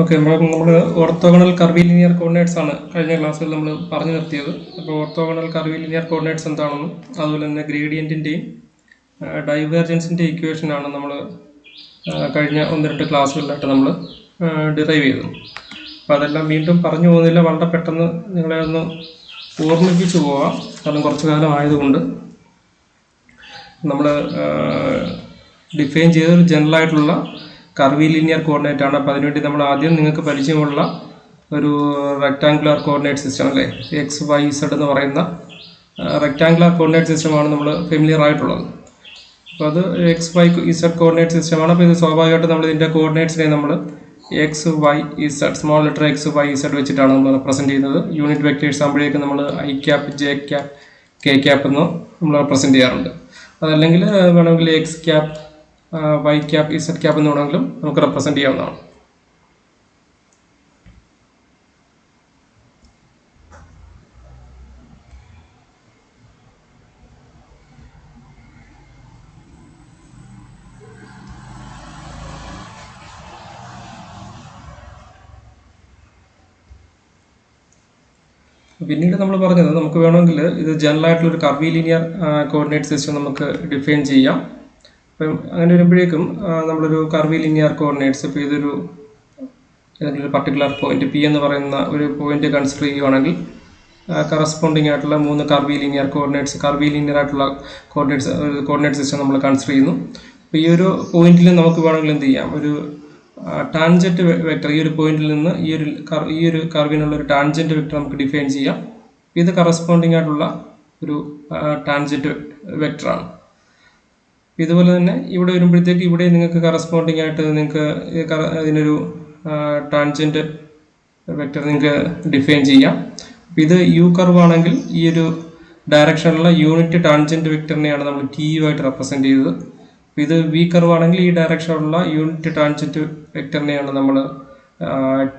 Okay, നമ്മൾ orthogonal curvilinear coordinates ആണ് കഴിഞ്ഞ ക്ലാസ്സിൽ നമ്മൾ പറഞ്ഞു നിർത്തിയത്. അപ്പോൾ ഓർത്തോഗണൽ കർവിലിനിയർ കോർഡിനേറ്റ്സ് എന്താണെന്നും അതുപോലെ തന്നെ ഗ്രേഡിയൻറ്റിൻ്റെയും ഡൈവേർജൻസിൻ്റെ ഇക്വേഷനാണ് നമ്മൾ കഴിഞ്ഞ 1-2 ക്ലാസ്സുകളിലായിട്ട് നമ്മൾ ഡിറൈവ് ചെയ്തത്. അപ്പോൾ അതെല്ലാം വീണ്ടും പറഞ്ഞു പോകുന്നില്ല, വളരെ പെട്ടെന്ന് നിങ്ങളെ ഒന്ന് ഓർമ്മിപ്പിച്ച് പോവാം. കാരണം കുറച്ചു കാലം ആയതുകൊണ്ട് നമ്മൾ ഡിഫൈൻ ചെയ്തൊരു ജനറലായിട്ടുള്ള കർവിലിനിയർ കോർഡിനേറ്റ് ആണ്. അപ്പോൾ അതിനുവേണ്ടി നമ്മൾ ആദ്യം നിങ്ങൾക്ക് പരിചയമുള്ള ഒരു റെക്ടാങ്കുലർ കോർഡിനേറ്റ് സിസ്റ്റം അല്ലേ, XYZ എന്ന് പറയുന്ന റെക്ടാങ്കുലർ കോർഡിനേറ്റ് സിസ്റ്റമാണ് നമ്മൾ ഫെമിലിയർ ആയിട്ടുള്ളത്. അപ്പോൾ അത് XYZ കോർഡിനേറ്റ് സിസ്റ്റമാണ്. അപ്പോൾ ഇത് സ്വാഭാവികമായിട്ട് നമ്മൾ ഇതിൻ്റെ കോർഡിനേറ്റ്സിനെ നമ്മൾ XYZ സ്മോൾ ലെറ്റർ XYZ വെച്ചിട്ടാണ് നമ്മൾ റെപ്രസെൻറ്റ് ചെയ്യുന്നത്. യൂണിറ്റ് വെക്ടേഴ്സ് ആകുമ്പോഴേക്കും നമ്മൾ I cap, J cap, K cap എന്ന് നമ്മൾ റെപ്രസെൻറ്റ് ചെയ്യാറുണ്ട്. അതല്ലെങ്കിൽ വേണമെങ്കിൽ X cap, Y cap, Z cap എന്ന് വേണമെങ്കിലും നമുക്ക് റെപ്രസെൻറ്റ് ചെയ്യാവുന്നതാണ്. പിന്നീട് നമ്മൾ പറഞ്ഞത് നമുക്ക് വേണമെങ്കിൽ ഇത് ജനറലായിട്ടുള്ളൊരു കർവിലിനിയർ കോർഡിനേറ്റ് സിസ്റ്റം നമുക്ക് ഡിഫൈൻ ചെയ്യാം. അപ്പം അങ്ങനെ വരുമ്പോഴേക്കും നമ്മളൊരു കർവിലിനിയർ കോർഡിനേറ്റ്സ്, ഇപ്പോൾ ഇതൊരു ഏതെങ്കിലും ഒരു പർട്ടിക്കുലർ പോയിന്റ് P എന്ന് പറയുന്ന ഒരു പോയിന്റ് കൺസിഡർ ചെയ്യുകയാണെങ്കിൽ കറസ്പോണ്ടിങ് ആയിട്ടുള്ള 3 കർവിലിനിയർ ആയിട്ടുള്ള കോർഡിനേറ്റ് സിസ്റ്റം നമ്മൾ കൺസിഡർ ചെയ്യുന്നു. അപ്പോൾ ഈ ഒരു പോയിന്റിൽ നമുക്ക് വേണമെങ്കിൽ എന്ത് ചെയ്യാം, ഒരു ടാൻജന്റ് വെക്ടർ ഈ ഒരു പോയിന്റിൽ നിന്ന് ഈ ഒരു കർവിനുള്ള ഒരു ടാൻജന്റ് വെക്ടർ നമുക്ക് ഡിഫൈൻ ചെയ്യാം. ഇത് കറസ്പോണ്ടിങ് ആയിട്ടുള്ള ഒരു ടാൻജന്റ് വെക്ടറാണ്. ഇതുപോലെ തന്നെ ഇവിടെ വരുമ്പോഴത്തേക്ക് ഇവിടെ നിങ്ങൾക്ക് കറസ്പോണ്ടിങ് ആയിട്ട് നിങ്ങൾക്ക് ഇതിനൊരു ടാൻജന്റ് വെക്ടർ നിങ്ങൾക്ക് ഡിഫൈൻ ചെയ്യാം. ഇത് യു കർവ് ആണെങ്കിൽ ഈ ഒരു ഡയറക്ഷനിലുള്ള യൂണിറ്റ് ടാൻജന്റ് വെക്ടറിനെയാണ് നമ്മൾ TU ആയിട്ട് റെപ്രസെൻറ്റ് ചെയ്തത്. ഇത് വി കർവ് ആണെങ്കിൽ ഈ ഡയറക്ഷനിലുള്ള യൂണിറ്റ് ടാൻജന്റ് വെക്ടറിനെയാണ് നമ്മൾ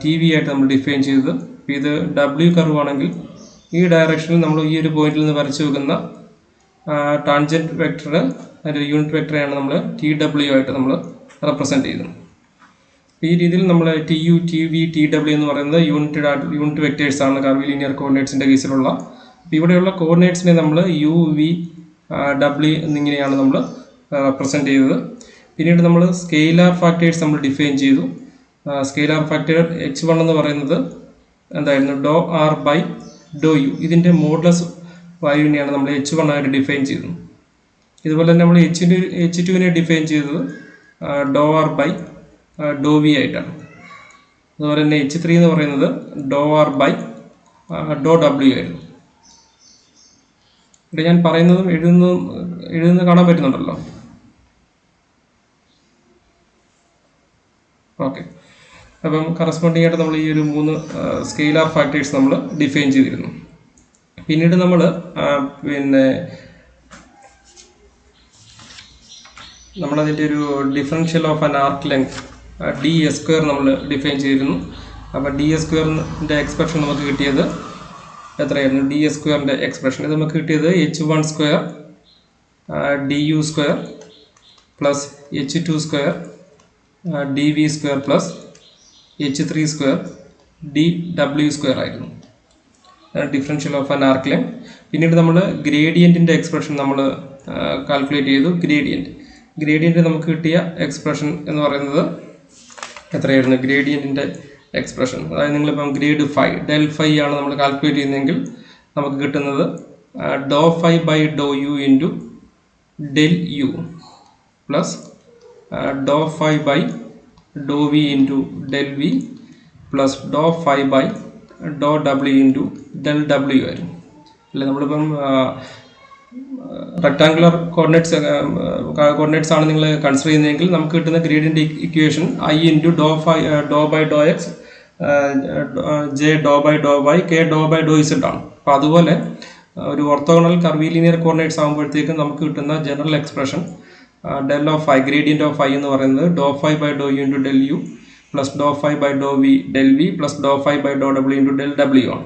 TV ആയിട്ട് നമ്മൾ ഡിഫൈൻ ചെയ്തത്. ഇത് W കർവ് ആണെങ്കിൽ ഈ ഡയറക്ഷനിൽ നമ്മൾ ഈ ഒരു പോയിന്റിൽ നിന്ന് വരച്ചു വെക്കുന്ന ടാൻജന്റ് വെക്ടർ, അതിൻ്റെ യൂണിറ്റ് വെക്ടറെയാണ് നമ്മൾ TW ആയിട്ട് നമ്മൾ റെപ്രസെൻറ്റ് ചെയ്യുന്നത്. ഈ രീതിയിൽ നമ്മൾ TU, TV, TW എന്ന് പറയുന്നത് യൂണിറ്റ് വെക്ടേഴ്സാണ് കർവിലിനിയർ കോർഡിനേറ്റ്സിൻ്റെ കേസിലുള്ള. അപ്പോൾ ഇവിടെയുള്ള കോർഡിനേറ്റ്സിനെ നമ്മൾ U, V, W എന്നിങ്ങനെയാണ് നമ്മൾ റെപ്രസെൻറ്റ് ചെയ്തത്. പിന്നീട് നമ്മൾ സ്കെയിലാർ ഫാക്ടേഴ്സ് നമ്മൾ ഡിഫൈൻ ചെയ്തു. സ്കെയിലാർ ഫാക്ടർ H1 എന്ന് പറയുന്നത് എന്തായിരുന്നു, ഡോ R ബൈ ഡോ U. ഇതിൻ്റെ മോഡുലസ് വാല്യൂവിനെയാണ് നമ്മൾ H1 ആയിട്ട് ഡിഫൈൻ ചെയ്തത്. ഇതുപോലെ തന്നെ നമ്മൾ H2 ഡിഫൈൻ ചെയ്തത് ഡോ R ബൈ ഡോ V ആയിട്ടാണ്. അതുപോലെ തന്നെ H3 എന്ന് പറയുന്നത് ഡോ R ബൈ ഡോ W ആയിരുന്നു. ഇവിടെ ഞാൻ പറയുന്നതും എഴുതുന്നതും കാണാൻ പറ്റുന്നുണ്ടല്ലോ. ഓക്കെ, അപ്പം കറസ്പോണ്ടിങ് ആയിട്ട് നമ്മൾ ഈ ഒരു 3 സ്കെയിലാർ ഫാക്ടേഴ്സ് നമ്മൾ ഡിഫൈൻ ചെയ്തിരുന്നു. പിന്നീട് നമ്മൾ നമ്മളതിൻ്റെ ഒരു differential of an arc length DS² നമ്മൾ ഡിഫൈൻ ചെയ്തിരുന്നു. അപ്പോൾ DS²ൻ്റെ എക്സ്പ്രഷൻ നമുക്ക് കിട്ടിയത് എത്രയായിരുന്നു, DS² എക്സ്പ്രഷൻ ഇത് നമുക്ക് കിട്ടിയത് H1² DU² plus H2² DV² plus H3² DW² ആയിരുന്നു, differential of an arc length. പിന്നീട് നമ്മൾ ഗ്രേഡിയൻറ്റിൻ്റെ എക്സ്പ്രഷൻ നമ്മൾ കാൽക്കുലേറ്റ് ചെയ്തു. ഗ്രേഡിയൻറ്റ് നമുക്ക് കിട്ടിയ എക്സ്പ്രഷൻ എന്ന് പറയുന്നത് എത്രയായിരുന്നു, ഗ്രേഡിയൻറ്റിൻ്റെ എക്സ്പ്രഷൻ, അതായത് നിങ്ങളിപ്പം ഗ്രേഡ് ഫൈ ഡെൽ ഫൈ ആണ് നമ്മൾ കാൽക്കുലേറ്റ് ചെയ്യുന്നതെങ്കിൽ നമുക്ക് കിട്ടുന്നത് doh phi by Dr U into del U plus Dr phi by Dr V into del V plus Dr phi by Dr W into del W ആയിരുന്നു. അല്ലെ, നമ്മളിപ്പം rectangular coordinates ആണ് നിങ്ങൾ കൺസിഡർ ചെയ്യുന്നതെങ്കിൽ നമുക്ക് കിട്ടുന്ന gradient equation I into dou by dou X, J dou by dou Y, K dou by dou Z ആണ്. അപ്പോൾ അതുപോലെ ഒരു ഓർത്തോഗണൽ കർവിലിനിയർ കോർഡിനേറ്റ്സ് ആകുമ്പോഴത്തേക്കും നമുക്ക് കിട്ടുന്ന general expression del of I, gradient of I എന്ന് പറയുന്നത് doh phi by Dr U into del U plus Dr phi by Dr V del V plus Dr phi by Dr W into del W ആണ്.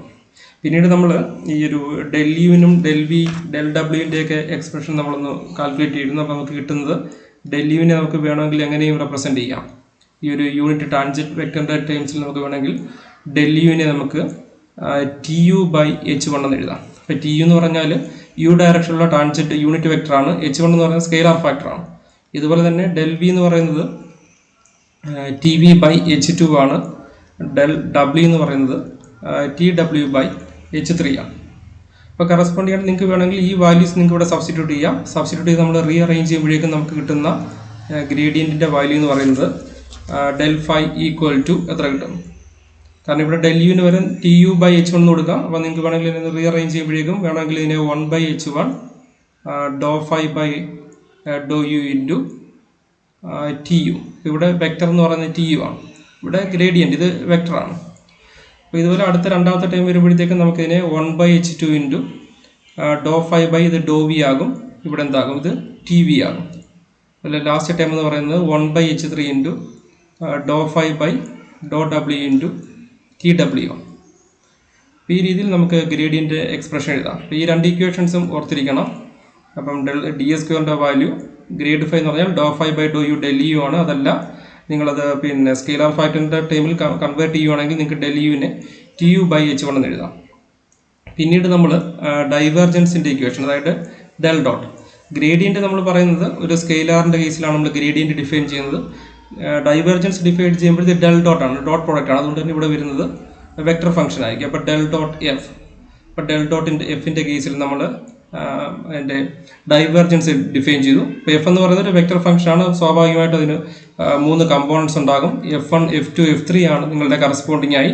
പിന്നീട് നമ്മൾ ഈ ഒരു del യുവിനും del V del ഡബ്ല്യുവിൻ്റെയൊക്കെ expression നമ്മളൊന്ന് കാൽക്കുലേറ്റ് ചെയ്തിരുന്നു. അപ്പോൾ നമുക്ക് കിട്ടുന്നത് ഡെൽ യുവിനെ നമുക്ക് വേണമെങ്കിൽ എങ്ങനെയും റെപ്രസെൻറ്റ് ചെയ്യാം. ഈ ഒരു യൂണിറ്റ് ടാൻജന്റ് വെക്ടറിൻ്റെ ടേംസിൽ നമുക്ക് വേണമെങ്കിൽ del യുവിനെ നമുക്ക് tu/h1 എന്ന് എഴുതാം. അപ്പോൾ tu എന്ന് പറഞ്ഞാൽ യു ഡയറക്ഷനിലുള്ള ടാൻജന്റ് യൂണിറ്റ് വെക്ടറാണ്. h1 എന്ന് പറയുന്നത് സ്കെയിലാർ ഫാക്ടറാണ്. ഇതുപോലെ തന്നെ del v എന്ന് പറയുന്നത് tv/h2 ആണ്. del w എന്ന് പറയുന്നത് tw/h3 ആണ്. അപ്പോൾ കറസ്പോണ്ടിങ് ആയിട്ട് നിങ്ങൾക്ക് വേണമെങ്കിൽ ഈ വാല്യൂസ് നിങ്ങൾക്ക് ഇവിടെ സബ്സ്റ്റിറ്റ്യൂട്ട് ചെയ്യാം. സബ്സ്റ്റിറ്റ്യൂട്ട് ചെയ്ത് നമ്മൾ റീഅറേഞ്ച് ചെയ്യുമ്പോഴേക്കും നമുക്ക് കിട്ടുന്ന ഗ്രേഡിയൻറ്റിൻ്റെ വാല്യൂ എന്ന് പറയുന്നത് del phi ഈക്വൽ ടു എത്ര കിട്ടും? കാരണം ഇവിടെ del യുവിന് വരെ tu/h1 എന്ന് കൊടുക്കാം. അപ്പോൾ നിങ്ങൾക്ക് വേണമെങ്കിൽ ഇതിനെ റീഅറേഞ്ച് ചെയ്യുമ്പോഴേക്കും വേണമെങ്കിൽ ഇതിനെ 1/h1 dou phi by dou u into tu. ഇവിടെ വെക്ടർ എന്ന് പറയുന്നത് tu ആണ്. ഇവിടെ ഗ്രേഡിയൻറ്റ് ഇത് വെക്ടറാണ്. അപ്പോൾ ഇതുപോലെ അടുത്ത രണ്ടാമത്തെ ടൈം വരുമ്പോഴത്തേക്കും നമുക്കിതിനെ 1/h2 into dou phi by ഇത് dou v ആകും. ഇവിടെ എന്താകും? ഇത് tv ആകും. അതുപോലെ ലാസ്റ്റ് ടൈം എന്ന് പറയുന്നത് 1/h3 into dou phi by dou w into tw. അപ്പോൾ ഈ രീതിയിൽ നമുക്ക് ഗ്രേഡിയൻ്റ് എക്സ്പ്രഷൻ എഴുതാം. അപ്പോൾ ഈ രണ്ട് ഇക്വേഷൻസും ഓർത്തിരിക്കണം. അപ്പം ds² വാല്യൂ ഗ്രേഡ് ഫൈ എന്ന് പറഞ്ഞാൽ dou phi by dou u del u ആണ്. അതല്ല നിങ്ങളത് പിന്നെ സ്കെയിലാർ ഫാക്ടറിൻ്റെ ടൈമിൽ കൺവേർട്ട് ചെയ്യുവാണെങ്കിൽ നിങ്ങൾക്ക് del യുവിനെ tu/h1 എന്ന് എഴുതാം. പിന്നീട് നമ്മൾ ഡൈവേർജൻസിൻ്റെ ഇക്വേഷൻ, അതായത് del ഡോട്ട് ഗ്രേഡിയൻറ്റ് നമ്മൾ പറയുന്നത് ഒരു സ്കെയിലാറിൻ്റെ കേസിലാണ് നമ്മൾ ഗ്രേഡിയൻറ്റ് ഡിഫൈൻ ചെയ്യുന്നത്. ഡൈവേർജൻസ് ഡിഫൈൻ ചെയ്യുമ്പോൾ ഇത് del ഡോട്ട് ആണ്, ഡോട്ട് പ്രോഡക്റ്റ് ആണ്. അതുകൊണ്ട് തന്നെ ഇവിടെ വരുന്നത് വെക്ടർ ഫംഗ്ഷൻ ആയിരിക്കും. അപ്പോൾ del ഡോട്ട് എഫ്. അപ്പോൾ del ഡോട്ടിൻ്റെ എഫിൻ്റെ കേസിൽ നമ്മൾ അതിൻ്റെ ഡൈവേർജൻസ് ഡിഫൈൻ ചെയ്തു. ഇപ്പോൾ എഫ് എന്ന് പറയുന്നത് ഒരു വെക്ടർ ഫംഗ്ഷൻ ആണ്. സ്വാഭാവികമായിട്ട് അതിന് 3 കമ്പോണൻസ് ഉണ്ടാകും. F1, F2, F3 ആണ് നിങ്ങളുടെ കറസ്പോണ്ടിങ് ആയി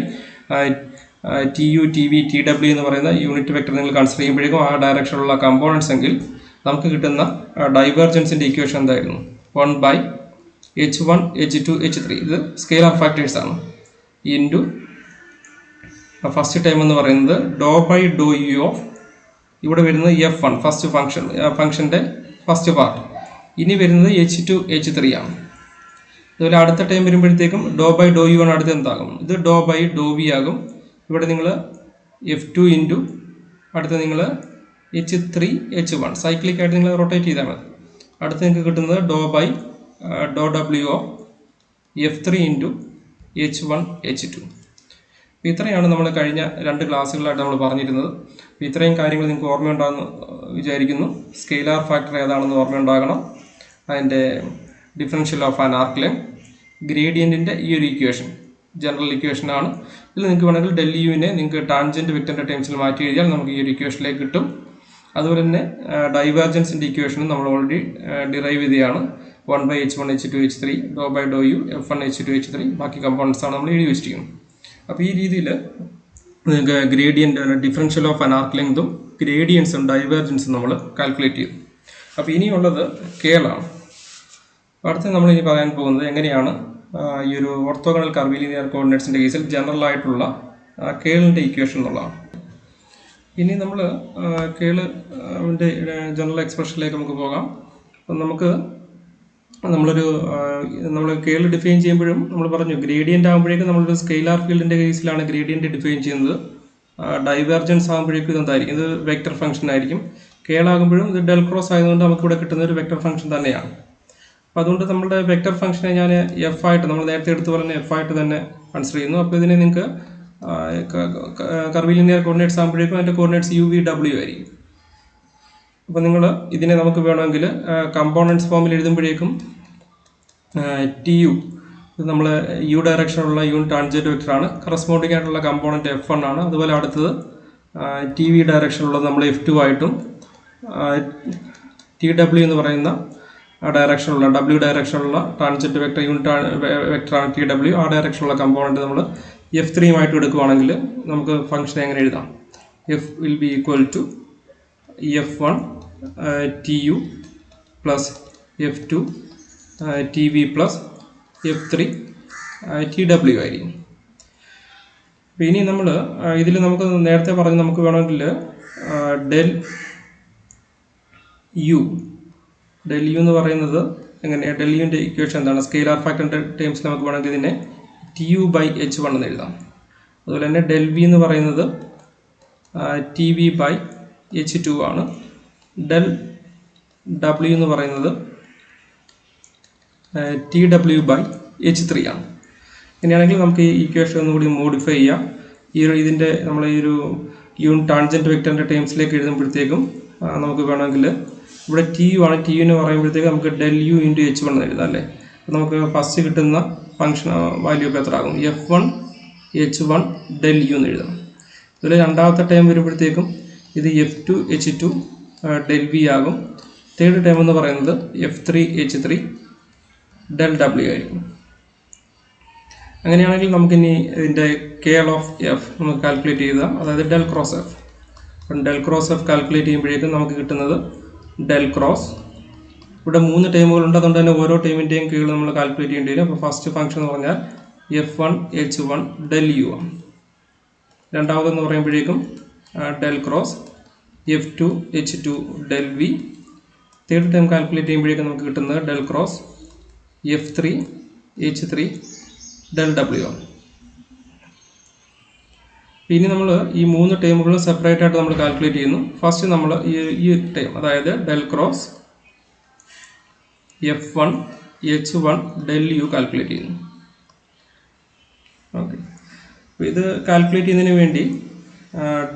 tu, tv, tw എന്ന് പറയുന്ന യൂണിറ്റ് വെക്ടർ നിങ്ങൾ കൺസിഡർ ചെയ്യുമ്പോഴേക്കും ആ ഡയറക്ഷനിലുള്ള കമ്പോണൻസ് എങ്കിൽ നമുക്ക് കിട്ടുന്ന ഡൈവേർജൻസിൻ്റെ ഇക്വേഷൻ എന്തായിരുന്നു? 1/h1, h2, h3. ഇത് സ്കെയിലാർ ഫാക്ടേഴ്സ് ആണ്. ഇൻറ്റു ഫസ്റ്റ് ടൈം എന്ന് പറയുന്നത് dou u ഓഫ് ഇവിടെ വരുന്നത് F1 ഫസ്റ്റ് ഫംഗ്ഷൻ്റെ ഫസ്റ്റ് പാർട്ട്. ഇനി വരുന്നത് h2, h3 ആണ്. അതുപോലെ അടുത്ത ടൈം വരുമ്പോഴത്തേക്കും dou u ആണ്. അടുത്ത് എന്താകും? ഇത് dou v ആകും. ഇവിടെ നിങ്ങൾ F2 ഇൻറ്റു അടുത്ത് നിങ്ങൾ h3, h1 സൈക്ലിക് ആയിട്ട് നിങ്ങൾ റൊട്ടേറ്റ് ചെയ്താൽ മതി. അടുത്ത് നിങ്ങൾക്ക് കിട്ടുന്നത് dou w of F3 into h1, h2. അപ്പോൾ ഇത്രയാണ് നമ്മൾ കഴിഞ്ഞ 2 ക്ലാസ്സുകളായിട്ട് നമ്മൾ പറഞ്ഞിരുന്നത്. അപ്പോൾ ഇത്രയും കാര്യങ്ങൾ നിങ്ങൾക്ക് ഓർമ്മയുണ്ടാകുമെന്ന് വിചാരിക്കുന്നു. സ്കെയിലാർ ഫാക്ടർ ഏതാണെന്ന് ഓർമ്മയുണ്ടാകണം. അതിൻ്റെ differential of an arc length, ഗ്രേഡിയൻറ്റിൻ്റെ ഈ ഒരു ഇക്വേഷൻ ജനറൽ ഇക്വേഷനാണ്. ഇതിൽ നിങ്ങൾക്ക് വേണമെങ്കിൽ del യുവിനെ നിങ്ങൾക്ക് ടാൻജൻറ്റ് വെക്ടറിൻ്റെ ടേംസിൽ മാറ്റി എഴുതിയാൽ നമുക്ക് ഈ ഒരു ഇക്വേഷനിലേക്ക് കിട്ടും. അതുപോലെ തന്നെ ഡൈവേർജൻസിൻ്റെ ഇക്വേഷനും നമ്മൾ ഓൾറെഡി ഡിറൈവ് ചെയ്തതാണ്. 1/h1, h2, h3 dou u F1, h2, h3 ബാക്കി കമ്പോണൻസ് ആണ് നമ്മൾ എഴുതി വെച്ചിരിക്കുന്നത്. അപ്പോൾ ഈ രീതിയിൽ നിങ്ങൾക്ക് gradient differential of an arc ലെങ്തും ഗ്രേഡിയൻസും ഡൈവേർജൻസും നമ്മൾ കാൽക്കുലേറ്റ് ചെയ്തു. അപ്പോൾ ഇനിയുള്ളത് കേളാണ്. അടുത്ത നമ്മൾ ഇനി പറയാൻ പോകുന്നത് എങ്ങനെയാണ് ഈ ഒരു ഓർത്തോഗണൽ കർവിലിനിയർ കോർഡിനേറ്റ്സിൻ്റെ കേസിൽ ജനറൽ ആയിട്ടുള്ള കേളിൻ്റെ ഇക്വേഷൻ എന്നുള്ളതാണ്. ഇനി നമ്മൾ കേളിൻ്റെ ജനറൽ എക്സ്പ്രഷനിലേക്ക് നമുക്ക് പോകാം. അപ്പം നമ്മൾ കേൾ ഡിഫൈൻ ചെയ്യുമ്പോഴും നമ്മൾ പറഞ്ഞു ഗ്രേഡിയൻ്റ് ആകുമ്പോഴേക്കും നമ്മളൊരു സ്കെയിലാർ ഫീൽഡിൻ്റെ കേസിലാണ് ഗ്രേഡിയൻ്റ് ഡിഫൈൻ ചെയ്യുന്നത്. ഡൈവേർജൻസ് ആകുമ്പോഴേക്കും ഇതെന്തായിരിക്കും? ഇത് വെക്ടർ ഫംഗ്ഷൻ ആയിരിക്കും. കേളാകുമ്പോഴും ഇത് ഡെൽ ക്രോസ് ആയതുകൊണ്ട് നമുക്കിവിടെ കിട്ടുന്ന ഒരു വെക്ടർ ഫംഗ്ഷൻ തന്നെയാണ്. അപ്പോൾ അതുകൊണ്ട് നമ്മുടെ വെക്ടർ ഫംഗ്ഷനെ ഞാൻ എഫ് ആയിട്ട് നമ്മൾ നേരത്തെ എടുത്തു പറഞ്ഞ എഫ് ആയിട്ട് തന്നെ കൺസിഡർ ചെയ്യുന്നു. അപ്പോൾ ഇതിനെ നിങ്ങൾക്ക് കർവിലിനിയർ കോർഡിനേറ്റ്സ് ആകുമ്പോഴേക്കും അതിൻ്റെ കോർഡിനേറ്റ്സ് u/v/w ആയിരിക്കും. അപ്പോൾ ഇതിനെ നമുക്ക് വേണമെങ്കിൽ കമ്പോണൻസ് ഫോമിൽ എഴുതുമ്പോഴേക്കും tu ഇത് നമ്മൾ യു ഡയറക്ഷനുള്ള യൂണിറ്റ് ടാൻജൻറ്റ് വെക്ടറാണ്. കറസ്പോണ്ടിങ് ആയിട്ടുള്ള കമ്പോണൻറ്റ് F1 ആണ്. അതുപോലെ അടുത്തത് tv ഡയറക്ഷനുള്ളത് നമ്മൾ F2 ആയിട്ടും tw എന്ന് പറയുന്ന ഡയറക്ഷനുള്ള w ഡയറക്ഷനുള്ള ടാൻജൻറ്റ് വെക്ടർ യൂണിറ്റ് വെക്ടറാണ് tw. ആ ഡയറക്ഷനുള്ള കമ്പോണൻറ്റ് നമ്മൾ F3 ആയിട്ട് എടുക്കുകയാണെങ്കിൽ നമുക്ക് ഫംഗ്ഷൻ എങ്ങനെ എഴുതാം? F will be equal to F1 tu plus F2 tv plus F3 tw ആയിരിക്കും. അപ്പോൾ ഇനി നമ്മൾ ഇതിൽ നമുക്ക് നേരത്തെ പറഞ്ഞ് നമുക്ക് വേണമെങ്കിൽ del u എന്ന് പറയുന്നത് എങ്ങനെയാണ്? del യുവിൻ്റെ ഇക്വേഷൻ എന്താണ്? സ്കെയിലാർ ഫാക്ടറിൻ്റെ ടേംസിൽ നമുക്ക് വേണമെങ്കിൽ ഇതിനെ tu/h1 എന്ന് എഴുതാം. അതുപോലെ തന്നെ del v എന്ന് പറയുന്നത് tv/h2 ആണ്. del w എന്ന് പറയുന്നത് tw/h3 H3 ആണ്. ഇങ്ങനെയാണെങ്കിൽ നമുക്ക് ഈ ഇക്വേഷൻ ഒന്നുകൂടി മോഡിഫൈ ചെയ്യാം. ഇതിൻ്റെ നമ്മൾ ഈ ഒരു യൂണിറ്റ് ടാൻജൻറ്റ് വെക്ടറിൻ്റെ ടേംസിലേക്ക് എഴുതുമ്പോഴത്തേക്കും നമുക്ക് വേണമെങ്കിൽ ഇവിടെ ടി യു ആണ്. ടി യു എന്ന് പറയുമ്പോഴത്തേക്ക് നമുക്ക് ഡെൽ യു ഇൻറ്റു H1 എന്ന് എഴുതാം അല്ലേ. അപ്പോൾ നമുക്ക് ഫസ്റ്റ് കിട്ടുന്ന ഫംഗ്ഷൻ വാല്യൂ ഒക്കെ എത്ര ആകും? F1 H1 ഡെൽ യു എന്ന് എഴുതാം. ഇതിൽ രണ്ടാമത്തെ ടൈം വരുമ്പോഴത്തേക്കും ഇത് F2 H2 ഡെൽ വി ആകും. തേർഡ് ടൈം എന്ന് പറയുന്നത് F3 H3 ഡെൽ ഡബ്ല്യു ആയിരിക്കും. അങ്ങനെയാണെങ്കിൽ നമുക്കിനി ഇതിൻ്റെ കേൾ ഓഫ് എഫ് നമുക്ക് കാൽക്കുലേറ്റ് ചെയ്താൽ, അതായത് ഡെൽ ക്രോസ് എഫ്. അപ്പം ഡെൽ ക്രോസ് എഫ് കാൽക്കുലേറ്റ് ചെയ്യുമ്പോഴേക്കും നമുക്ക് കിട്ടുന്നത് ഡെൽ ക്രോസ്, ഇവിടെ 3 ടൈമുകളുണ്ട്, അതുകൊണ്ട് തന്നെ ഓരോ ടൈമിൻ്റെയും കീഴിൽ നമ്മൾ കാൽക്കുലേറ്റ് ചെയ്യേണ്ടി വരും. അപ്പോൾ ഫസ്റ്റ് ഫംഗ്ഷൻ എന്ന് പറഞ്ഞാൽ F1 H1 ഡെൽ യു ആണ്. രണ്ടാമതെന്ന് പറയുമ്പോഴേക്കും del cross F2 H2 del V. Third time calculate ചെയ്യുമ്പോഴേക്കും നമുക്ക് കിട്ടുന്നത് del cross F3 H3 del W ആണ്. ഇനി നമ്മൾ ഈ 3 ടൈമുകളും സെപ്പറേറ്റ് ആയിട്ട് നമ്മൾ കാൽക്കുലേറ്റ് ചെയ്യുന്നു. ഫസ്റ്റ് നമ്മൾ ഈ ടൈം, അതായത് del cross F1 H1 del U calculate ചെയ്യുന്നു. ഓക്കെ, അപ്പോൾ ഇത് കാൽക്കുലേറ്റ് ചെയ്യുന്നതിന് വേണ്ടി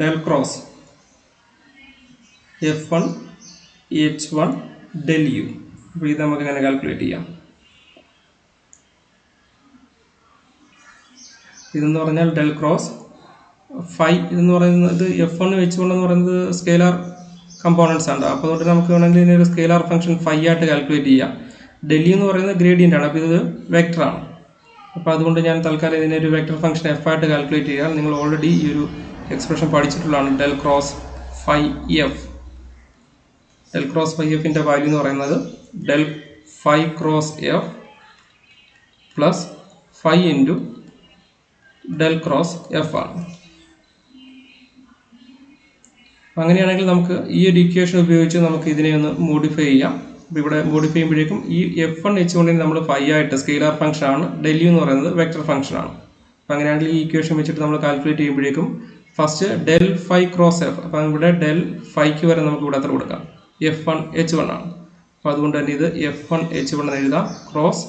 del cross F1 H1 del U, അപ്പോൾ ഇത് നമുക്ക് എങ്ങനെ കാൽക്കുലേറ്റ് ചെയ്യാം? ഇതെന്ന് പറഞ്ഞാൽ ഡെൽ ക്രോസ് ഫൈ ഇതെന്ന് പറയുന്നത് F1 H1 എന്ന് പറയുന്നത് സ്കെയിലാർ കമ്പോണൻസ് ആണ്. അപ്പോൾ അതുകൊണ്ട് നമുക്ക് വേണമെങ്കിൽ ഇതിനൊരു സ്കെയിലാർ ഫംഗ്ഷൻ ഫൈ ആയിട്ട് കാൽക്കുലേറ്റ് ചെയ്യാം. ഡെല്ലി എന്ന് പറയുന്നത് ഗ്രേഡിയൻ്റ് ആണ്, അപ്പോൾ ഇത് വെക്ടറാണ്. അപ്പോൾ അതുകൊണ്ട് ഞാൻ തൽക്കാലം ഇതിനൊരു വെക്ടർ ഫംഗ്ഷൻ എഫ് ആയിട്ട് കാൽക്കുലേറ്റ് ചെയ്യാം. നിങ്ങൾ ഓൾറെഡി ഈ ഒരു എക്സ്പ്രഷൻ പഠിച്ചിട്ടുള്ളതാണ്. Del cross phi F, del cross phi എഫിൻ്റെ വാല്യൂ എന്ന് പറയുന്നത് del phi cross F plus phi into del cross F ആണ്. അങ്ങനെയാണെങ്കിൽ നമുക്ക് ഈ ഒരു ഇക്വേഷൻ ഉപയോഗിച്ച് നമുക്ക് ഇതിനെ ഒന്ന് മോഡിഫൈ ചെയ്യാം. അപ്പോൾ ഇവിടെ മോഡിഫൈ ചെയ്യുമ്പോഴേക്കും ഈ F1 H1 നമ്മൾ ഫൈ ആയിട്ട് സ്കെയിലാർ ഫംഗ്ഷൻ ആണ്, ഡെൽ യു എന്ന് പറയുന്നത് വെക്ടർ ഫംഗ്ഷൻ ആണ്. അപ്പോൾ അങ്ങനെയാണെങ്കിൽ ഈ ഇക്വേഷൻ വെച്ചിട്ട് നമ്മൾ കാൽക്കുലേറ്റ് ചെയ്യുമ്പോഴേക്കും first del phi cross F, അപ്പോൾ ഇവിടെ ഡെൽ ഫൈക്ക് വരെ നമുക്ക് ഇവിടെ എത്ര കൊടുക്കാം? F1 H1 ആണ്. അപ്പോൾ അതുകൊണ്ട് തന്നെ ഇത് F1 H1 എന്ന് എഴുതാം ക്രോസ്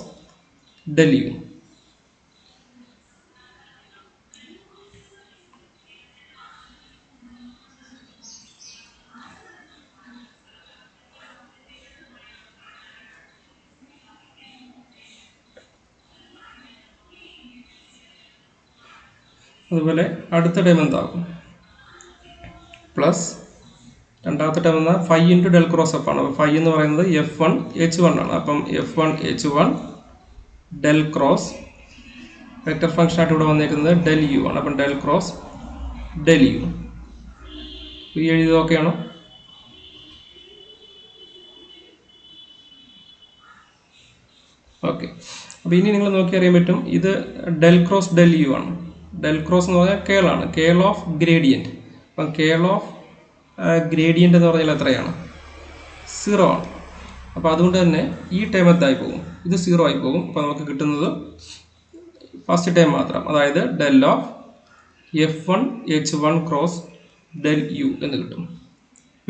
ഡെൽ യു. അതുപോലെ അടുത്ത ടൈം എന്താകും? പ്ലസ് രണ്ടാമത്തെ ടൈം എന്നാൽ phi into del cross F ആണ്. അപ്പോൾ ഫൈ എന്ന് പറയുന്നത് F1 H1 ആണ്. അപ്പം F1 H1 del cross vector function ആയിട്ട് ഇവിടെ വന്നേക്കുന്നത് ഡെൽ യു ആണ്. അപ്പം ഡെൽ ക്രോസ് ഡെൽ യു. ഈ എഴുതിയത് ഓക്കെയാണോ? ഓക്കെ, അപ്പോൾ ഇനി നിങ്ങൾ നോക്കി അറിയാൻ പറ്റും ഇത് ഡെൽ ക്രോസ് ഡെൽ യു ആണ്. ഡെൽ ക്രോസ് എന്ന് പറഞ്ഞാൽ കേളാണ്, കേൾ ഓഫ് ഗ്രേഡിയൻറ്റ്. അപ്പം കേൾ ഓഫ് ഗ്രേഡിയൻ്റ് എന്ന് പറഞ്ഞാൽ എത്രയാണ്? 0 ആണ്. അപ്പോൾ അതുകൊണ്ട് തന്നെ ഈ ടൈം എന്തായി പോകും? ഇത് 0 ആയി പോകും. അപ്പോൾ നമുക്ക് കിട്ടുന്നത് ഫസ്റ്റ് ടൈം മാത്രം, അതായത് del of F1 H1 cross del U എന്ന് കിട്ടും.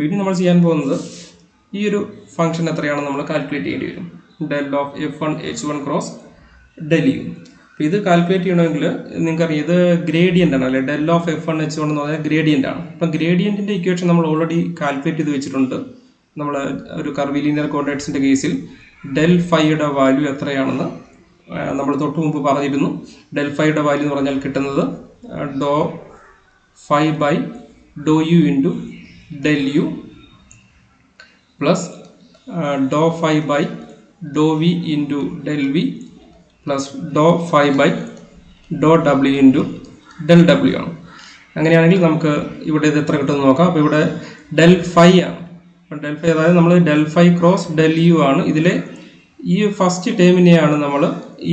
ഇനി നമ്മൾ ചെയ്യാൻ പോകുന്നത് ഈ ഒരു ഫംഗ്ഷൻ എത്രയാണെന്ന് നമ്മൾ കാൽക്കുലേറ്റ് ചെയ്യേണ്ടി വരും. Del of F1 H1 cross del U. അപ്പോൾ ഇത് കാൽക്കുലേറ്റ് ചെയ്യണമെങ്കിൽ നിങ്ങൾക്കറിയാം ഇത് ഗ്രേഡിയൻ്റ് ആണ് അല്ലേ. ഡെൽ ഓഫ് F1 H1 എന്ന് പറഞ്ഞാൽ ഗ്രേഡിയൻ്റ് ആണ്. അപ്പം ഗ്രേഡിയൻറ്റിൻ്റെ ഇക്വേഷൻ നമ്മൾ ഓൾറെഡി കാൽക്കുലേറ്റ് ചെയ്ത് വെച്ചിട്ടുണ്ട്. നമ്മൾ ഒരു കർവിലീനിയർ കോർഡിനേറ്റ്സിൻ്റെ കേസിൽ ഡെൽ ഫൈയുടെ വാല്യൂ എത്രയാണെന്ന് നമ്മൾ തൊട്ട് മുമ്പ് പറഞ്ഞിരുന്നു. ഡെൽ ഫൈയുടെ വാല്യൂ എന്ന് പറഞ്ഞാൽ കിട്ടുന്നത് doh phi by Dr U into del U plus Dr phi by Dr V into del V plus Dr phi by Dr W into del W ആണ്. അങ്ങനെയാണെങ്കിൽ നമുക്ക് ഇവിടെ ഇത് എത്ര കിട്ടുമെന്ന് നോക്കാം. അപ്പോൾ ഇവിടെ ഡെൽ ഫൈ ആണ്. അപ്പോൾ ഡെൽ ഫൈ അതായത് നമ്മൾ del phi cross del U ആണ്. ഇതിലെ ഈ ഫസ്റ്റ് ടേമിനെയാണ് നമ്മൾ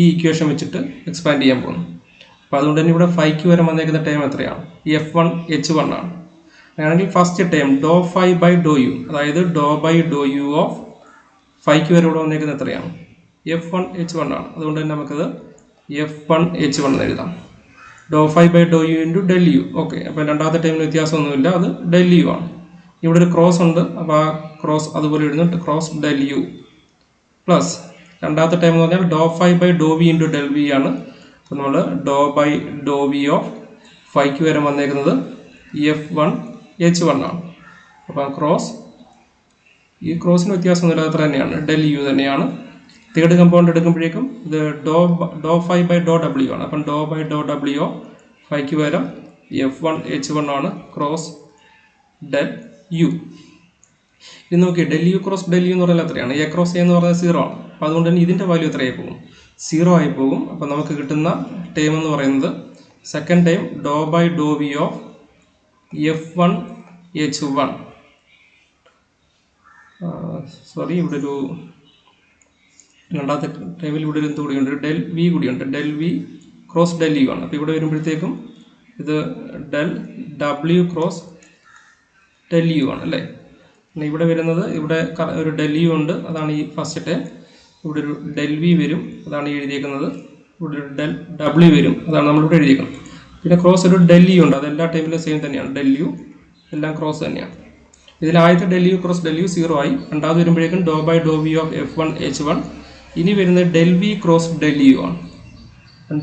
ഈ ഇക്വേഷൻ വെച്ചിട്ട് എക്സ്പാൻഡ് ചെയ്യാൻ പോകുന്നത്. അപ്പോൾ അതുകൊണ്ട് തന്നെ ഇവിടെ ഫൈക്ക് വരെ വന്നേക്കുന്ന ടൈം എത്രയാണ്? F1 H1 ആണ്. അങ്ങനെയാണെങ്കിൽ first time dou phi by Dr U, അതായത് ഡോ ബൈ ഡോ യു ഓഫ് ഫൈക്ക് വരെ ഇവിടെ വന്നേക്കുന്നത് എത്രയാണ്? F1 H1 ആണ്. അതുകൊണ്ട് തന്നെ നമുക്കത് F1 H1 എന്ന് എഴുതാം. Doh phi by Dr U into del U. Okay, അപ്പോൾ രണ്ടാമത്തെ ടൈമിന് വ്യത്യാസമൊന്നുമില്ല, അത് ഡെൽ യു ആണ്. ഇവിടെ ഒരു ക്രോസ് ഉണ്ട്, അപ്പോൾ ആ ക്രോസ് അതുപോലെ എഴുതുന്നു ക്രോസ് ഡെൽ യു പ്ലസ് രണ്ടാമത്തെ ടൈം എന്ന് പറഞ്ഞാൽ doh phi by Dr V into del V ആണ്. അപ്പോൾ നമ്മൾ doh by Dr V of ഫൈക്ക് വരെ വന്നേക്കുന്നത് F1H1 ആണ്. അപ്പോൾ ക്രോസ് ഈ ക്രോസിന് വ്യത്യാസമൊന്നുമില്ല, അത്ര തന്നെയാണ്, ഡെൽ യു തന്നെയാണ്. തേർഡ് കമ്പൗണ്ട് എടുക്കുമ്പോഴേക്കും ഇത് dou phi by Dr W ആണ്. അപ്പം dou by Dr W of ഫൈക്ക് പകരം F1H1 ആണ് ക്രോസ് ഡെൽ യു. ഇത് നോക്കി del U cross del U എന്ന് പറഞ്ഞാൽ എത്രയാണ്? എ ക്രോസ് എ എന്ന് പറഞ്ഞാൽ 0 ആണ്. അപ്പോൾ അതുകൊണ്ട് തന്നെ ഇതിൻ്റെ വാല്യൂ എത്രയായി പോകും? 0 ആയി പോകും. അപ്പോൾ നമുക്ക് കിട്ടുന്ന ടൈം എന്ന് പറയുന്നത് second time dou by Dr V of F1H1. Sorry, ഇവിടെ ഒരു രണ്ടാമത്തെ ടൈമിൽ ഇവിടെ ഒരു എന്ത് കൂടിയുണ്ട്? ഡെൽ വി കൂടിയുണ്ട്. Del V cross del U ആണ്. അപ്പോൾ ഇവിടെ വരുമ്പോഴത്തേക്കും ഇത് del W cross del U ആണ് അല്ലേ. ഇവിടെ വരുന്നത് ഇവിടെ ഒരു ഡെൽ യു ഉണ്ട്, അതാണ് ഈ ഫസ്റ്റ് ടൈം. ഇവിടെ ഒരു ഡെൽ വി വരും, അതാണ് ഈ എഴുതിയേക്കുന്നത്. ഇവിടെ ഒരു ഡെൽ ഡബ്ല്യു വരും, അതാണ് നമ്മളിവിടെ എഴുതിയേക്കുന്നത്. പിന്നെ ക്രോസ് ഒരു ഡെൽ യു ഉണ്ട്, അത് എല്ലാ ടൈമിലും സെയിം തന്നെയാണ്. ഡെൽ യു എല്ലാം ക്രോസ് തന്നെയാണ്. ഇതിൽ ആദ്യത്തെ del U cross del U 0 ആയി. രണ്ടാമത് വരുമ്പോഴേക്കും doh by Dr V of F1H1. ഇനി വരുന്നത് del V cross del U ആണ്.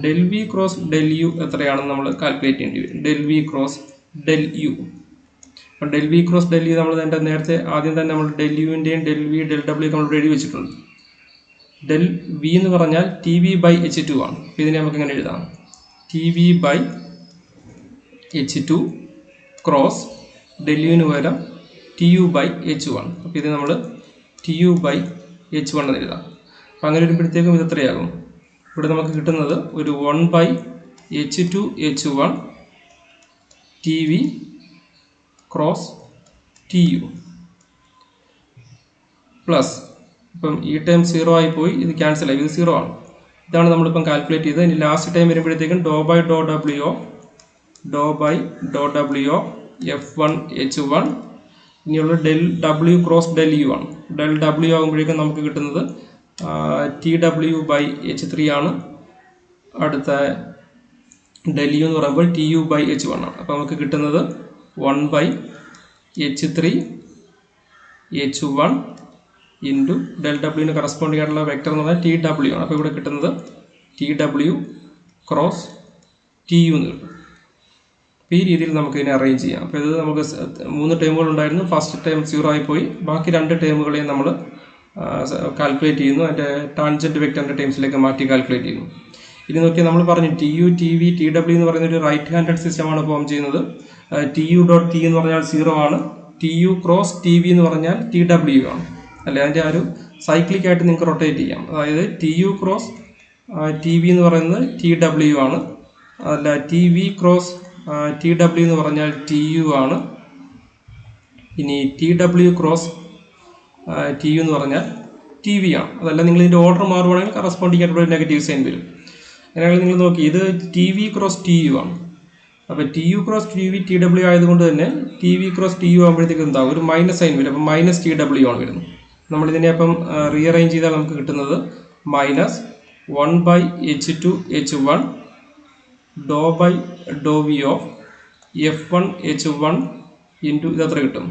Del V cross del U എത്രയാണെന്ന് നമ്മൾ കാൽക്കുലേറ്റ് ചെയ്യേണ്ടി വരും. Del V cross del U. അപ്പം del V cross del U നമ്മൾ നേരത്തെ ആദ്യം തന്നെ നമ്മൾ ഡെൽ യുവിൻ്റെയും ഡെൽ വി ഡെൽ ഡബ്ല്യു നമ്മൾ എഴുതി വെച്ചിട്ടുണ്ട്. ഡെൽ വി എന്ന് പറഞ്ഞാൽ ടി വി ബൈ H2 ആണ്. അപ്പോൾ ഇതിനെ നമുക്ക് എങ്ങനെ എഴുതാം? T V by H2 cross del യുവിന് പകരം ടി യു ബൈ H1. അപ്പോൾ ഇത് നമ്മൾ ടി യു ബൈ H1 എന്ന് എഴുതാം. അപ്പോൾ അങ്ങനെ വരുമ്പോഴത്തേക്കും ഇത് എത്രയാകും? ഇവിടെ നമുക്ക് കിട്ടുന്നത് ഒരു 1 by H2H1 T V cross T U plus, ഇപ്പം ഈ ടൈം 0 ആയി പോയി, ഇത് ക്യാൻസൽ ആയി, ഇത് 0 ആണ്. ഇതാണ് നമ്മളിപ്പം കാൽക്കുലേറ്റ് ചെയ്തത്. ഇനി ലാസ്റ്റ് ടൈം വരുമ്പോഴത്തേക്കും doh by Dr W of F1H1. ഇനിയുള്ള del W cross del U ആണ്. ഡെൽ ഡബ്ല്യു ആകുമ്പോഴേക്കും നമുക്ക് കിട്ടുന്നത് ടി ഡബ്ല്യു ബൈ H3 ആണ്. അടുത്ത ഡെൽ യു എന്ന് പറയുമ്പോൾ ടി യു ബൈ H1 ആണ്. അപ്പോൾ നമുക്ക് കിട്ടുന്നത് 1 ബൈ H3H1 ഇൻറ്റു ഡെൽ ഡബ്ല്യുവിന് കറസ്പോണ്ടിങ് ആയിട്ടുള്ള വെക്ടർ എന്ന് പറഞ്ഞാൽ ടി ഡബ്ല്യു ആണ്. അപ്പോൾ ഇവിടെ കിട്ടുന്നത് T W cross T U എന്ന് കിട്ടും. അപ്പോൾ ഈ രീതിയിൽ നമുക്ക് ഇതിനെ അറേഞ്ച് ചെയ്യാം. അപ്പോൾ ഇത് നമുക്ക് 3 ടേമുകൾ ഉണ്ടായിരുന്നു. ഫസ്റ്റ് ടൈം 0 ആയിപ്പോയി. ബാക്കി 2 ടേമുകളെയും നമ്മൾ കാൽക്കുലേറ്റ് ചെയ്യുന്നു. അതിൻ്റെ ടാൻജൻറ്റ് വെക്ടറിൻ്റെ ടേംസിലേക്ക് മാറ്റി കാൽക്കുലേറ്റ് ചെയ്യുന്നു. ഇനി നോക്കിയാൽ നമ്മൾ പറഞ്ഞു T U T V T W എന്ന് പറയുന്ന ഒരു റൈറ്റ് ഹാൻഡഡ് സിസ്റ്റമാണ് ഫോം ചെയ്യുന്നത്. ടി യു ഡോട്ട് ടി എന്ന് പറഞ്ഞാൽ 0 ആണ്. T U cross T V എന്ന് പറഞ്ഞാൽ ടി ഡബ്ല്യു ആണ് അല്ലെ. അതിൻ്റെ ആ ഒരു സൈക്ലിക് ആയിട്ട് നിങ്ങൾക്ക് റൊട്ടേറ്റ് ചെയ്യാം. അതായത് T U cross T V എന്ന് പറയുന്നത് ടി ഡബ്ല്യു ആണ്. അല്ല, T V cross T W എന്ന് പറഞ്ഞാൽ ടി യു ആണ്. ഇനി T W cross T U എന്ന് പറഞ്ഞാൽ ടി വി ആണ്. അതല്ല, നിങ്ങൾ ഇതിൻ്റെ ഓർഡർ മാറുവാണെങ്കിൽ കറസ്പോണ്ടിങ് ആയിട്ടുള്ള നെഗറ്റീവ് സൈൻ വരും. അങ്ങനെയാണെങ്കിൽ നിങ്ങൾ നോക്കി, ഇത് T V cross T U ആണ്. അപ്പോൾ T U cross T V T W ആയതുകൊണ്ട് തന്നെ T V cross T U ആകുമ്പോഴത്തേക്ക് എന്താകും? ഒരു മൈനസ് സൈൻ വരും. അപ്പം മൈനസ് ടി ഡബ്ല്യു ആണ് വരുന്നത്. നമ്മളിതിനെ അപ്പം റീഅറേഞ്ച് ചെയ്താൽ നമുക്ക് കിട്ടുന്നത് minus 1 by H2H1 dou by Dr V of F1H1 into ഇത് എത്ര കിട്ടും?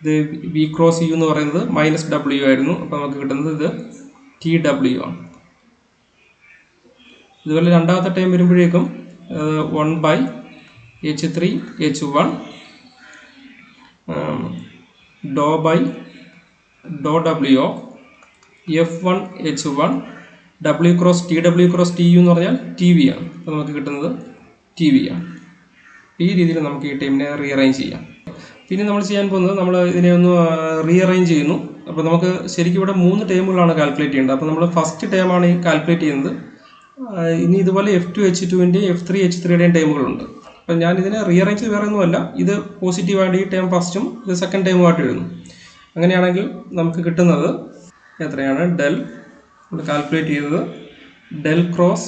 ഇത് വി ക്രോസ് യു എന്ന് പറയുന്നത് മൈനസ് ഡബ്ല്യു ആയിരുന്നു. അപ്പോൾ നമുക്ക് കിട്ടുന്നത് ഇത് ടി ഡബ്ല്യു ആണ്. ഇതുപോലെ രണ്ടാമത്തെ ടൈം വരുമ്പോഴേക്കും 1 by H3H1 dou by Dr W of F1H1 W cross T U എന്ന് പറഞ്ഞാൽ ടി വി ആണ്. അപ്പോൾ നമുക്ക് കിട്ടുന്നത് ടി വി ആണ്. ഈ രീതിയിൽ നമുക്ക് ഈ ടൈമിനെ റീഅറേഞ്ച് ചെയ്യാം. പിന്നെ നമ്മൾ ചെയ്യാൻ പോകുന്നത്, നമ്മൾ ഇതിനെ ഒന്ന് റീഅറേഞ്ച് ചെയ്യുന്നു. അപ്പോൾ നമുക്ക് ശരിക്കും ഇവിടെ 3 ടൈമുകളാണ് കാൽക്കുലേറ്റ് ചെയ്യേണ്ടത്. അപ്പോൾ നമ്മൾ ഫസ്റ്റ് ടൈമാണ് ഈ കാൽക്കുലേറ്റ് ചെയ്യുന്നത്. ഇനി ഇതുപോലെ F2H2ൻ്റെയും F3H3യുടെയും ടൈമുകളുണ്ട്. അപ്പം ഞാൻ ഇതിനെ റീഅറേഞ്ച് വേറെ ഒന്നുമല്ല, ഇത് പോസിറ്റീവായിട്ട് ഈ ടൈം ഫസ്റ്റും ഇത് സെക്കൻഡ് ടൈമുമായിട്ട് എഴുതുന്നു. അങ്ങനെയാണെങ്കിൽ നമുക്ക് കിട്ടുന്നത് എത്രയാണ്? ഡെൽ നമ്മൾ കാൽക്കുലേറ്റ് ചെയ്തത് del cross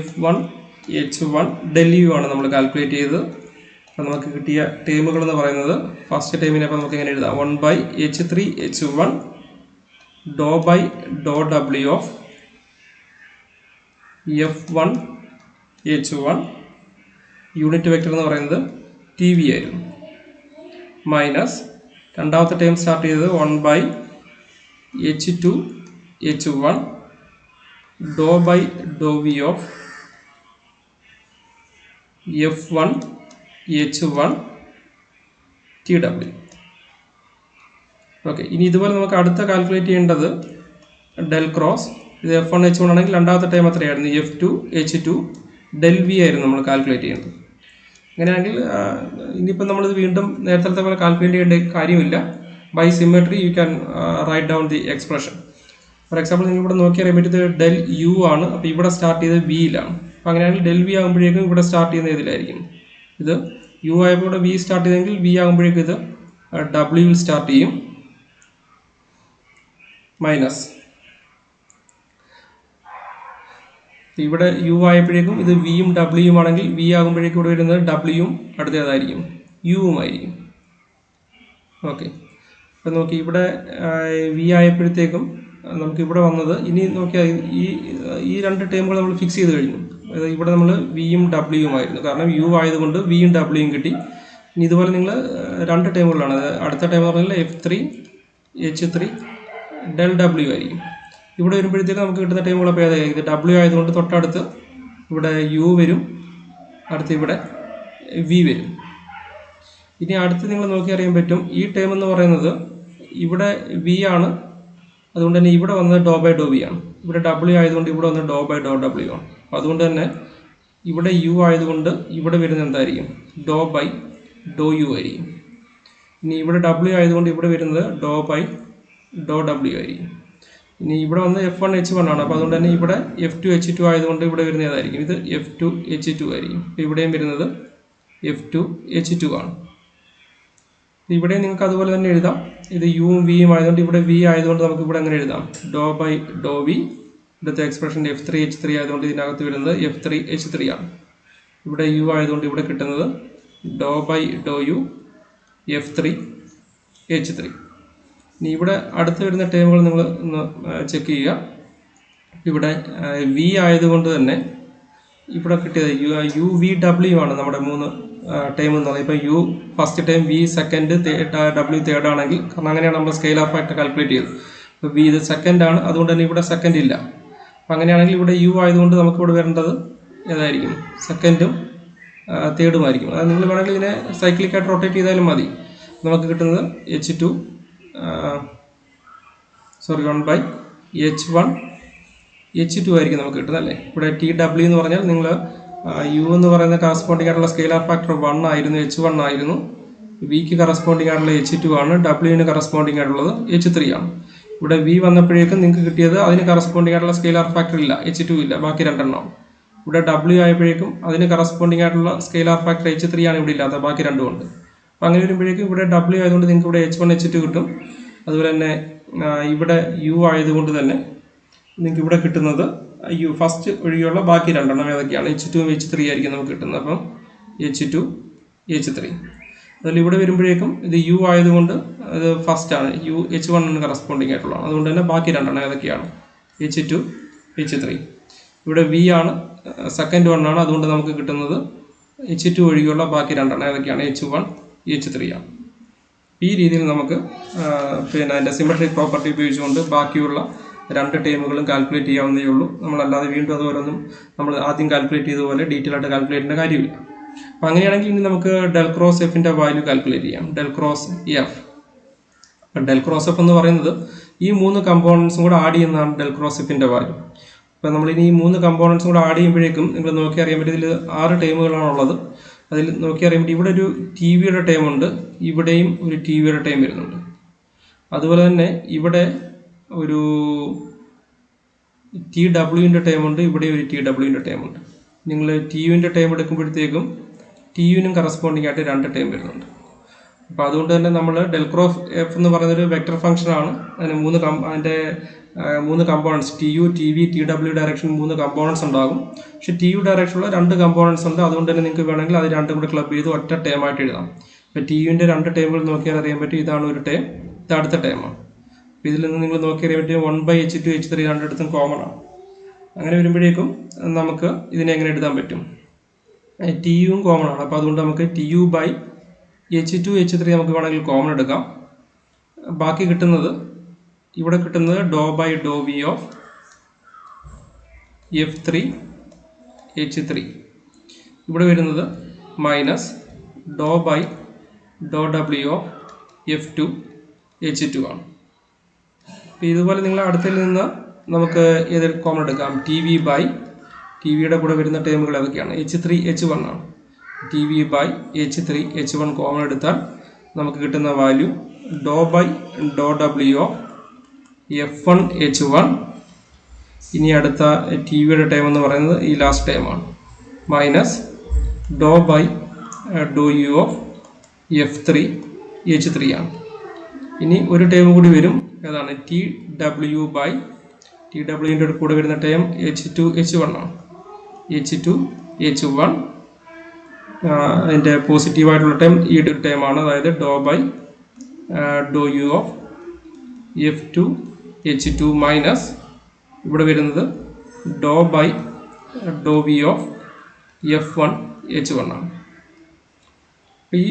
F1H1 del U ആണ് നമ്മൾ കാൽക്കുലേറ്റ് ചെയ്തത്. അപ്പോൾ നമുക്ക് കിട്ടിയ ടേമുകൾ എന്ന് പറയുന്നത് ഫസ്റ്റ് ടൈമിനെ അപ്പോൾ നമുക്ക് എങ്ങനെ എഴുതാം? 1 by H3H1 dou by Dr W of F1H1 unit vector എന്ന് പറയുന്നത് ടി വി ആയിരുന്നു. മൈനസ് രണ്ടാമത്തെ ടൈം സ്റ്റാർട്ട് ചെയ്തത് 1 by H2 H1 dou by dou V of F1 H1 TW. Okay, ഇനി ഇതുപോലെ നമുക്ക് അടുത്ത കാൽക്കുലേറ്റ് ചെയ്യേണ്ടത് ഡെൽ ക്രോസ്, ഇത് F1 H1 ആണെങ്കിൽ രണ്ടാമത്തെ ടൈം എത്രയായിരുന്നു? F2 H2 ഡെൽ വി ആയിരുന്നു നമ്മൾ കാൽക്കുലേറ്റ് ചെയ്യുന്നത്. അങ്ങനെയാണെങ്കിൽ ഇനിയിപ്പോൾ നമ്മളിത് വീണ്ടും നേരത്തെ പോലെ കാൽക്കുലേറ്റ് ചെയ്യേണ്ട കാര്യമില്ല. By symmetry you can write down the expression. For example നിങ്ങൾ ഇവിടെ നോക്കി അറിയാൻ പറ്റിയത് ഡെൽ യു ആണ്. അപ്പോൾ ഇവിടെ സ്റ്റാർട്ട് ചെയ്തത് വിയിലാണ്. അപ്പോൾ അങ്ങനെയാണെങ്കിൽ ഡെൽ വി ആകുമ്പോഴേക്കും ഇവിടെ സ്റ്റാർട്ട് ചെയ്യുന്ന ഇതിലായിരിക്കും. ഇത് യു ആയപ്പോൾ ഇവിടെ വി സ്റ്റാർട്ട് ചെയ്തെങ്കിൽ വി ആകുമ്പോഴേക്കും ഇത് ഡബ്ല്യുവിൽ സ്റ്റാർട്ട് ചെയ്യും. മൈനസ് ഇവിടെ യു ആയപ്പോഴേക്കും ഇത് വിയും ഡബ്ല്യുവും ആണെങ്കിൽ വി ആകുമ്പോഴേക്കും ഇവിടെ വരുന്നത് ഡബ്ല്യുവും അടുത്തേതായിരിക്കും? യുവുമായിരിക്കും. ഓക്കെ, അപ്പം നോക്കി ഇവിടെ വി ആയപ്പോഴത്തേക്കും നമുക്ക് ഇവിടെ വന്നത്, ഇനി നോക്കിയാൽ ഈ രണ്ട് ടേമുകൾ നമ്മൾ ഫിക്സ് ചെയ്ത് കഴിഞ്ഞു. ഇവിടെ നമ്മൾ വിയും ഡബ്ല്യുവും ആയിരുന്നു, കാരണം യു ആയതുകൊണ്ട് വിയും ഡബ്ല്യുവും കിട്ടി. ഇനി ഇതുപോലെ നിങ്ങൾ രണ്ട് ടേമുകളാണ്. അടുത്ത ടൈം എന്ന് പറഞ്ഞാൽ F3 H3 ഡെൽ ഡബ്ല്യു ആയിരിക്കും. ഇവിടെ വരുമ്പോഴത്തേക്ക് നമുക്ക് കിട്ടുന്ന ടൈമുകൾ അപ്പോൾ ഏതായിരിക്കും? ഇത് ഡബ്ല്യു ആയതുകൊണ്ട് തൊട്ടടുത്ത് ഇവിടെ യു വരും, അടുത്ത് ഇവിടെ വി വരും. ഇനി അടുത്ത് നിങ്ങൾ നോക്കി അറിയാൻ പറ്റും, ഈ ടൈം എന്ന് പറയുന്നത് ഇവിടെ വി ആണ്, അതുകൊണ്ട് തന്നെ ഇവിടെ വന്നത് ഡോ ബൈ ഡോ വി ആണ്. ഇവിടെ ഡബ്ല്യു ആയതുകൊണ്ട് ഇവിടെ വന്നത് ഡോ ബൈ ഡോ ഡബ്ല്യു ആണ്. അപ്പോൾ അതുകൊണ്ട് തന്നെ ഇവിടെ യു ആയതുകൊണ്ട് ഇവിടെ വരുന്നത് എന്തായിരിക്കും? ഡോ ബൈ ഡോ യു ആയിരിക്കും. ഇനി ഇവിടെ ഡബ്ല്യു ആയതുകൊണ്ട് ഇവിടെ വരുന്നത് ഡോ ബൈ ഡോ ഡബ്ല്യു ആയിരിക്കും. ഇനി ഇവിടെ വന്ന് F1 H1 ആണ്. അപ്പോൾ അതുകൊണ്ട് തന്നെ ഇവിടെ F2 H2 ആയതുകൊണ്ട് ഇവിടെ വരുന്നത് ഏതായിരിക്കും? ഇത് F2 H2 ആയിരിക്കും. അപ്പോൾ ഇവിടെയും വരുന്നത് F2 H2 ആണ്. ഇവിടെ നിങ്ങൾക്ക് അതുപോലെ തന്നെ എഴുതാം. ഇത് യുവും വിയും ആയതുകൊണ്ട് ഇവിടെ വി ആയതുകൊണ്ട് നമുക്ക് ഇവിടെ അങ്ങനെ എഴുതാം, ഡോ ബൈ ഡോ വി. ഇവിടുത്തെ എക്സ്പ്രഷൻ F3 H3 ആയതുകൊണ്ട് ഇതിനകത്ത് വരുന്നത് F3 H3 ആണ്. ഇവിടെ യു ആയതുകൊണ്ട് ഇവിടെ കിട്ടുന്നത് doh by Dr U F3 H3. ഇനി ഇവിടെ അടുത്ത് വരുന്ന ടേമുകൾ നിങ്ങൾ ഒന്ന് ചെക്ക് ചെയ്യുക. ഇവിടെ വി ആയതുകൊണ്ട് തന്നെ ഇവിടെ കിട്ടിയത് യു വി ഡബ്ല്യു ആണ് നമ്മുടെ മൂന്ന് ടൈം എന്ന് പറയുന്നത്. ഇപ്പോൾ U first time, V second, W third ആണെങ്കിൽ, കാരണം അങ്ങനെയാണ് നമ്മൾ സ്കെയിലർ ഫാക്ടർ കാൽക്കുലേറ്റ് ചെയ്തത്. ഇപ്പോൾ വി ഇത് സെക്കൻഡ് ആണ്, അതുകൊണ്ട് തന്നെ ഇവിടെ സെക്കൻഡ് ഇല്ല. അപ്പം അങ്ങനെയാണെങ്കിൽ ഇവിടെ യു ആയതുകൊണ്ട് നമുക്കിവിടെ വരേണ്ടത് ഏതായിരിക്കും? സെക്കൻഡും തേർഡുമായിരിക്കും. അത് നിങ്ങൾ വേണമെങ്കിൽ ഇതിനെ സൈക്ലിക്കായിട്ട് റൊട്ടേറ്റ് ചെയ്താലും മതി. നമുക്ക് കിട്ടുന്നത് H2 1 ബൈ H1 H2 ആയിരിക്കും നമുക്ക് കിട്ടുന്നത് അല്ലേ. ഇവിടെ TW എന്ന് പറഞ്ഞാൽ നിങ്ങൾ യു എന്ന് പറയുന്ന കറസ്പോണ്ടിങ് ആയിട്ടുള്ള സ്കെയിലർ ഫാക്ടർ 1 ആയിരുന്നു, H1 ആയിരുന്നു. വിക്ക് കറസ്പോണ്ടിങ് ആയിട്ടുള്ള H2 ആണ്, ഡബ്ല്യുവിന് കറസ്പോണ്ടിങ് ആയിട്ടുള്ളത് H3 ആണ്. ഇവിടെ വി വന്നപ്പോഴേക്കും നിങ്ങൾക്ക് കിട്ടിയത് അതിന് കറസ്പോണ്ടിങ് ആയിട്ടുള്ള സ്കെയിലർ ഫാക്ടർ ഇല്ല, H2 ഇല്ല, ബാക്കി രണ്ടെണ്ണം. ഇവിടെ ഡബ്ല്യു ആയപ്പോഴേക്കും അതിന് കറസ്പോണ്ടിങ് ആയിട്ടുള്ള സ്കെയിലർ ഫാക്ടർ H3 ആണ് ഇവിടെ ഇല്ലാത്ത, ബാക്കി രണ്ടും ഉണ്ട്. അപ്പം അങ്ങനെ വരുമ്പോഴേക്കും ഇവിടെ ഡബ്ല്യു ആയതുകൊണ്ട് നിങ്ങൾക്ക് ഇവിടെ H1 H2 കിട്ടും. അതുപോലെ തന്നെ ഇവിടെ യു ആയതുകൊണ്ട് തന്നെ നിങ്ങൾക്ക് ഇവിടെ കിട്ടുന്നത് യു ഫസ്റ്റ് ഒഴികെയുള്ള ബാക്കി രണ്ടെണ്ണം ഏതൊക്കെയാണ്? H2 H3 ആയിരിക്കും നമുക്ക് കിട്ടുന്നത്. അപ്പം H2 H3. അതുപോലെ ഇവിടെ വരുമ്പോഴേക്കും ഇത് യു ആയതുകൊണ്ട് അത് ഫസ്റ്റ് ആണ്, യു H1 കറസ്പോണ്ടിങ് ആയിട്ടുള്ളതാണ്. അതുകൊണ്ട് തന്നെ ബാക്കി രണ്ടെണ്ണം ഏതൊക്കെയാണ്? H2 H3. ഇവിടെ വി ആണ്, സെക്കൻഡ് 1 ആണ്, അതുകൊണ്ട് നമുക്ക് കിട്ടുന്നത് H2 ഒഴികെയുള്ള ബാക്കി രണ്ടെണ്ണം ഏതൊക്കെയാണ്? H1 H3 ആണ്. ഈ രീതിയിൽ നമുക്ക് പിന്നെ അതിൻ്റെ സിമെട്രിക് പ്രോപ്പർട്ടി ഉപയോഗിച്ചുകൊണ്ട് ബാക്കിയുള്ള രണ്ട് ടേമുകളും കാൽക്കുലേറ്റ് ചെയ്യാവുന്നതേ ഉള്ളൂ. നമ്മളല്ലാതെ വീണ്ടും അതുപോലൊന്നും നമ്മൾ ആദ്യം കാൽക്കുലേറ്റ് ചെയ്തതുപോലെ ഡീറ്റെയിൽ ആയിട്ട് കാൽക്കുലേറ്റ് ചെയ്യേണ്ട കാര്യമില്ല. അപ്പം അങ്ങനെയാണെങ്കിൽ ഇനി നമുക്ക് ഡെൽ ക്രോസ് എഫിൻ്റെ വാല്യൂ കാൽക്കുലേറ്റ് ചെയ്യാം. Del cross F. അപ്പം ഡെൽ ക്രോസ് എഫ് എന്ന് പറയുന്നത് ഈ മൂന്ന് കമ്പോണൻസും കൂടെ ആഡ് ചെയ്യുന്നതാണ് ഡെൽ ക്രോസ് എഫിൻ്റെ വാല്യൂ. അപ്പം നമ്മളിനി ഈ മൂന്ന് കമ്പോണൻസും കൂടെ ആഡ് ചെയ്യുമ്പോഴേക്കും നിങ്ങൾ നോക്കി അറിയാൻ പറ്റും, ഇതിൽ 6 ടേമുകളാണുള്ളത്. അതിൽ നോക്കി അറിയാൻ പറ്റും, ഇവിടെ ഒരു ടി വിയുടെ ടൈം ഉണ്ട്, ഇവിടെയും ഒരു ടി വിയുടെ ടൈം വരുന്നുണ്ട്. അതുപോലെ തന്നെ ഇവിടെ ഒരു ടി ഡബ്ല്യുവിൻ്റെ ടൈം ഉണ്ട്, ഇവിടെ ഒരു ടി ഡബ്ല്യുവിൻ്റെ ടൈം ഉണ്ട്. നിങ്ങൾ ടി യുവിൻ്റെ ടൈം എടുക്കുമ്പോഴത്തേക്കും ടി യുവിനും കറസ്പോണ്ടിങ് ആയിട്ട് 2 ടൈം വരുന്നുണ്ട്. അപ്പോൾ അതുകൊണ്ട് തന്നെ നമ്മൾ ഡെൽ ക്രോസ് എഫ് എന്ന് പറയുന്നൊരു വെക്റ്റർ ഫംഗ്ഷനാണ്. അതിന് അതിൻ്റെ 3 components, T U, T V, T W direction 3 components ഉണ്ടാകും. പക്ഷേ ടി യു ഡയറക്ഷനുള്ള 2 കമ്പോണൻസ് ഉണ്ട്. അതുകൊണ്ട് തന്നെ നിങ്ങൾക്ക് വേണമെങ്കിൽ അത് രണ്ടും കൂടെ ക്ലബ് ചെയ്ത് ഒറ്റ ടൈം ആയിട്ട് എഴുതാം. ഇപ്പോൾ ടി യുവിൻ്റെ 2 ടൈമുകൾ നോക്കിയാൽ അറിയാൻ പറ്റും, ഇതാണ് ഒരു ടൈം, ഇത് അടുത്ത ടൈമാണ്. അപ്പോൾ ഇതിൽ നിന്ന് നിങ്ങൾ നോക്കി അറിയാൻ പറ്റും 1 ബൈ H2 H3 രണ്ടിടത്തും കോമൺ ആണ്. അങ്ങനെ വരുമ്പോഴേക്കും നമുക്ക് ഇതിനെ എങ്ങനെ എഴുതാൻ പറ്റും? ടി യുവും കോമൺ ആണ്. അപ്പോൾ അതുകൊണ്ട് നമുക്ക് T U by H2 H3 നമുക്ക് വേണമെങ്കിൽ കോമൺ എടുക്കാം. ബാക്കി കിട്ടുന്നത് ഇവിടെ കിട്ടുന്നത് doh by Dr V of F3 H3. ഇവിടെ വരുന്നത് minus Dr by Dr W of F2 H2 ആണ്. അപ്പോൾ ഇതുപോലെ നിങ്ങൾ അടുത്തിൽ നിന്ന് നമുക്ക് ഏത് കോമൺ എടുക്കാം? ടി വി ബൈ ടി വിയുടെ കൂടെ വരുന്ന ടേമുകൾ ഏതൊക്കെയാണ്? H3 H1 ആണ്. T V by H3 H1 common എടുത്താൽ നമുക്ക് കിട്ടുന്ന value dou by Dr W of F1 H1. ഇനി അടുത്ത ടി വിയുടെ ടൈം എന്ന് പറയുന്നത് ഈ ലാസ്റ്റ് ടൈമാണ്, minus Dr by Dr U of F3 H3 ആണ്. ഇനി ഒരു ടൈം കൂടി വരും, ഏതാണ്? ടി ഡബ്ല്യു ബൈ ടി ഡബ്ല്യുവിൻ്റെ കൂടെ വരുന്ന ടൈം H2 H1 ആണ്. H2 H1 അതിൻ്റെ പോസിറ്റീവായിട്ടുള്ള ടൈം ഈ ടൈമാണ്, അതായത് ഡോ by Dr U of F2 H2 minus ഇവിടെ വരുന്നത് doh by Dr V of F1 H1 ആണ്. ഈ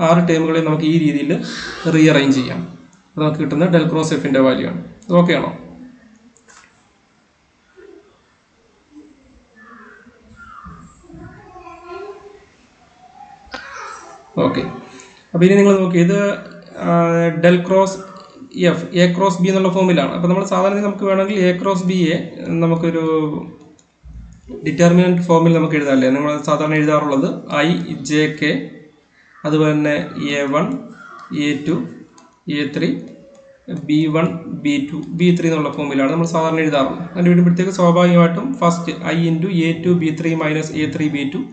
6 ടേമുകളെ നമുക്ക് ഈ രീതിയിൽ റീഅറേഞ്ച് ചെയ്യാം. അത് നമുക്ക് കിട്ടുന്ന ഡെൽ ക്രോസ് എഫിൻ്റെ വാല്യൂ ആണ്. ഓക്കെ ആണോ? ഓക്കെ. അപ്പോൾ ഇനി നിങ്ങൾ നോക്കി, ഇത് del cross F A cross B എന്നുള്ള ഫോമിലാണ്. അപ്പോൾ നമ്മൾ സാധാരണ നമുക്ക് വേണമെങ്കിൽ എ ക്രോസ് ബിയെ നമുക്കൊരു ഡിറ്റർമിനൻറ്റ് ഫോമിൽ നമുക്ക് എഴുതാമല്ലേ? നമ്മൾ സാധാരണ എഴുതാറുള്ളത് IJK, അതുപോലെ തന്നെ A1 A2 A3 B1 B2 B3 എന്നുള്ള ഫോമിലാണ് നമ്മൾ സാധാരണ എഴുതാറുള്ളത്. അതിന് വരുമ്പോഴത്തേക്ക് സ്വാഭാവികമായിട്ടും first I into A2 B3 minus A3 B2,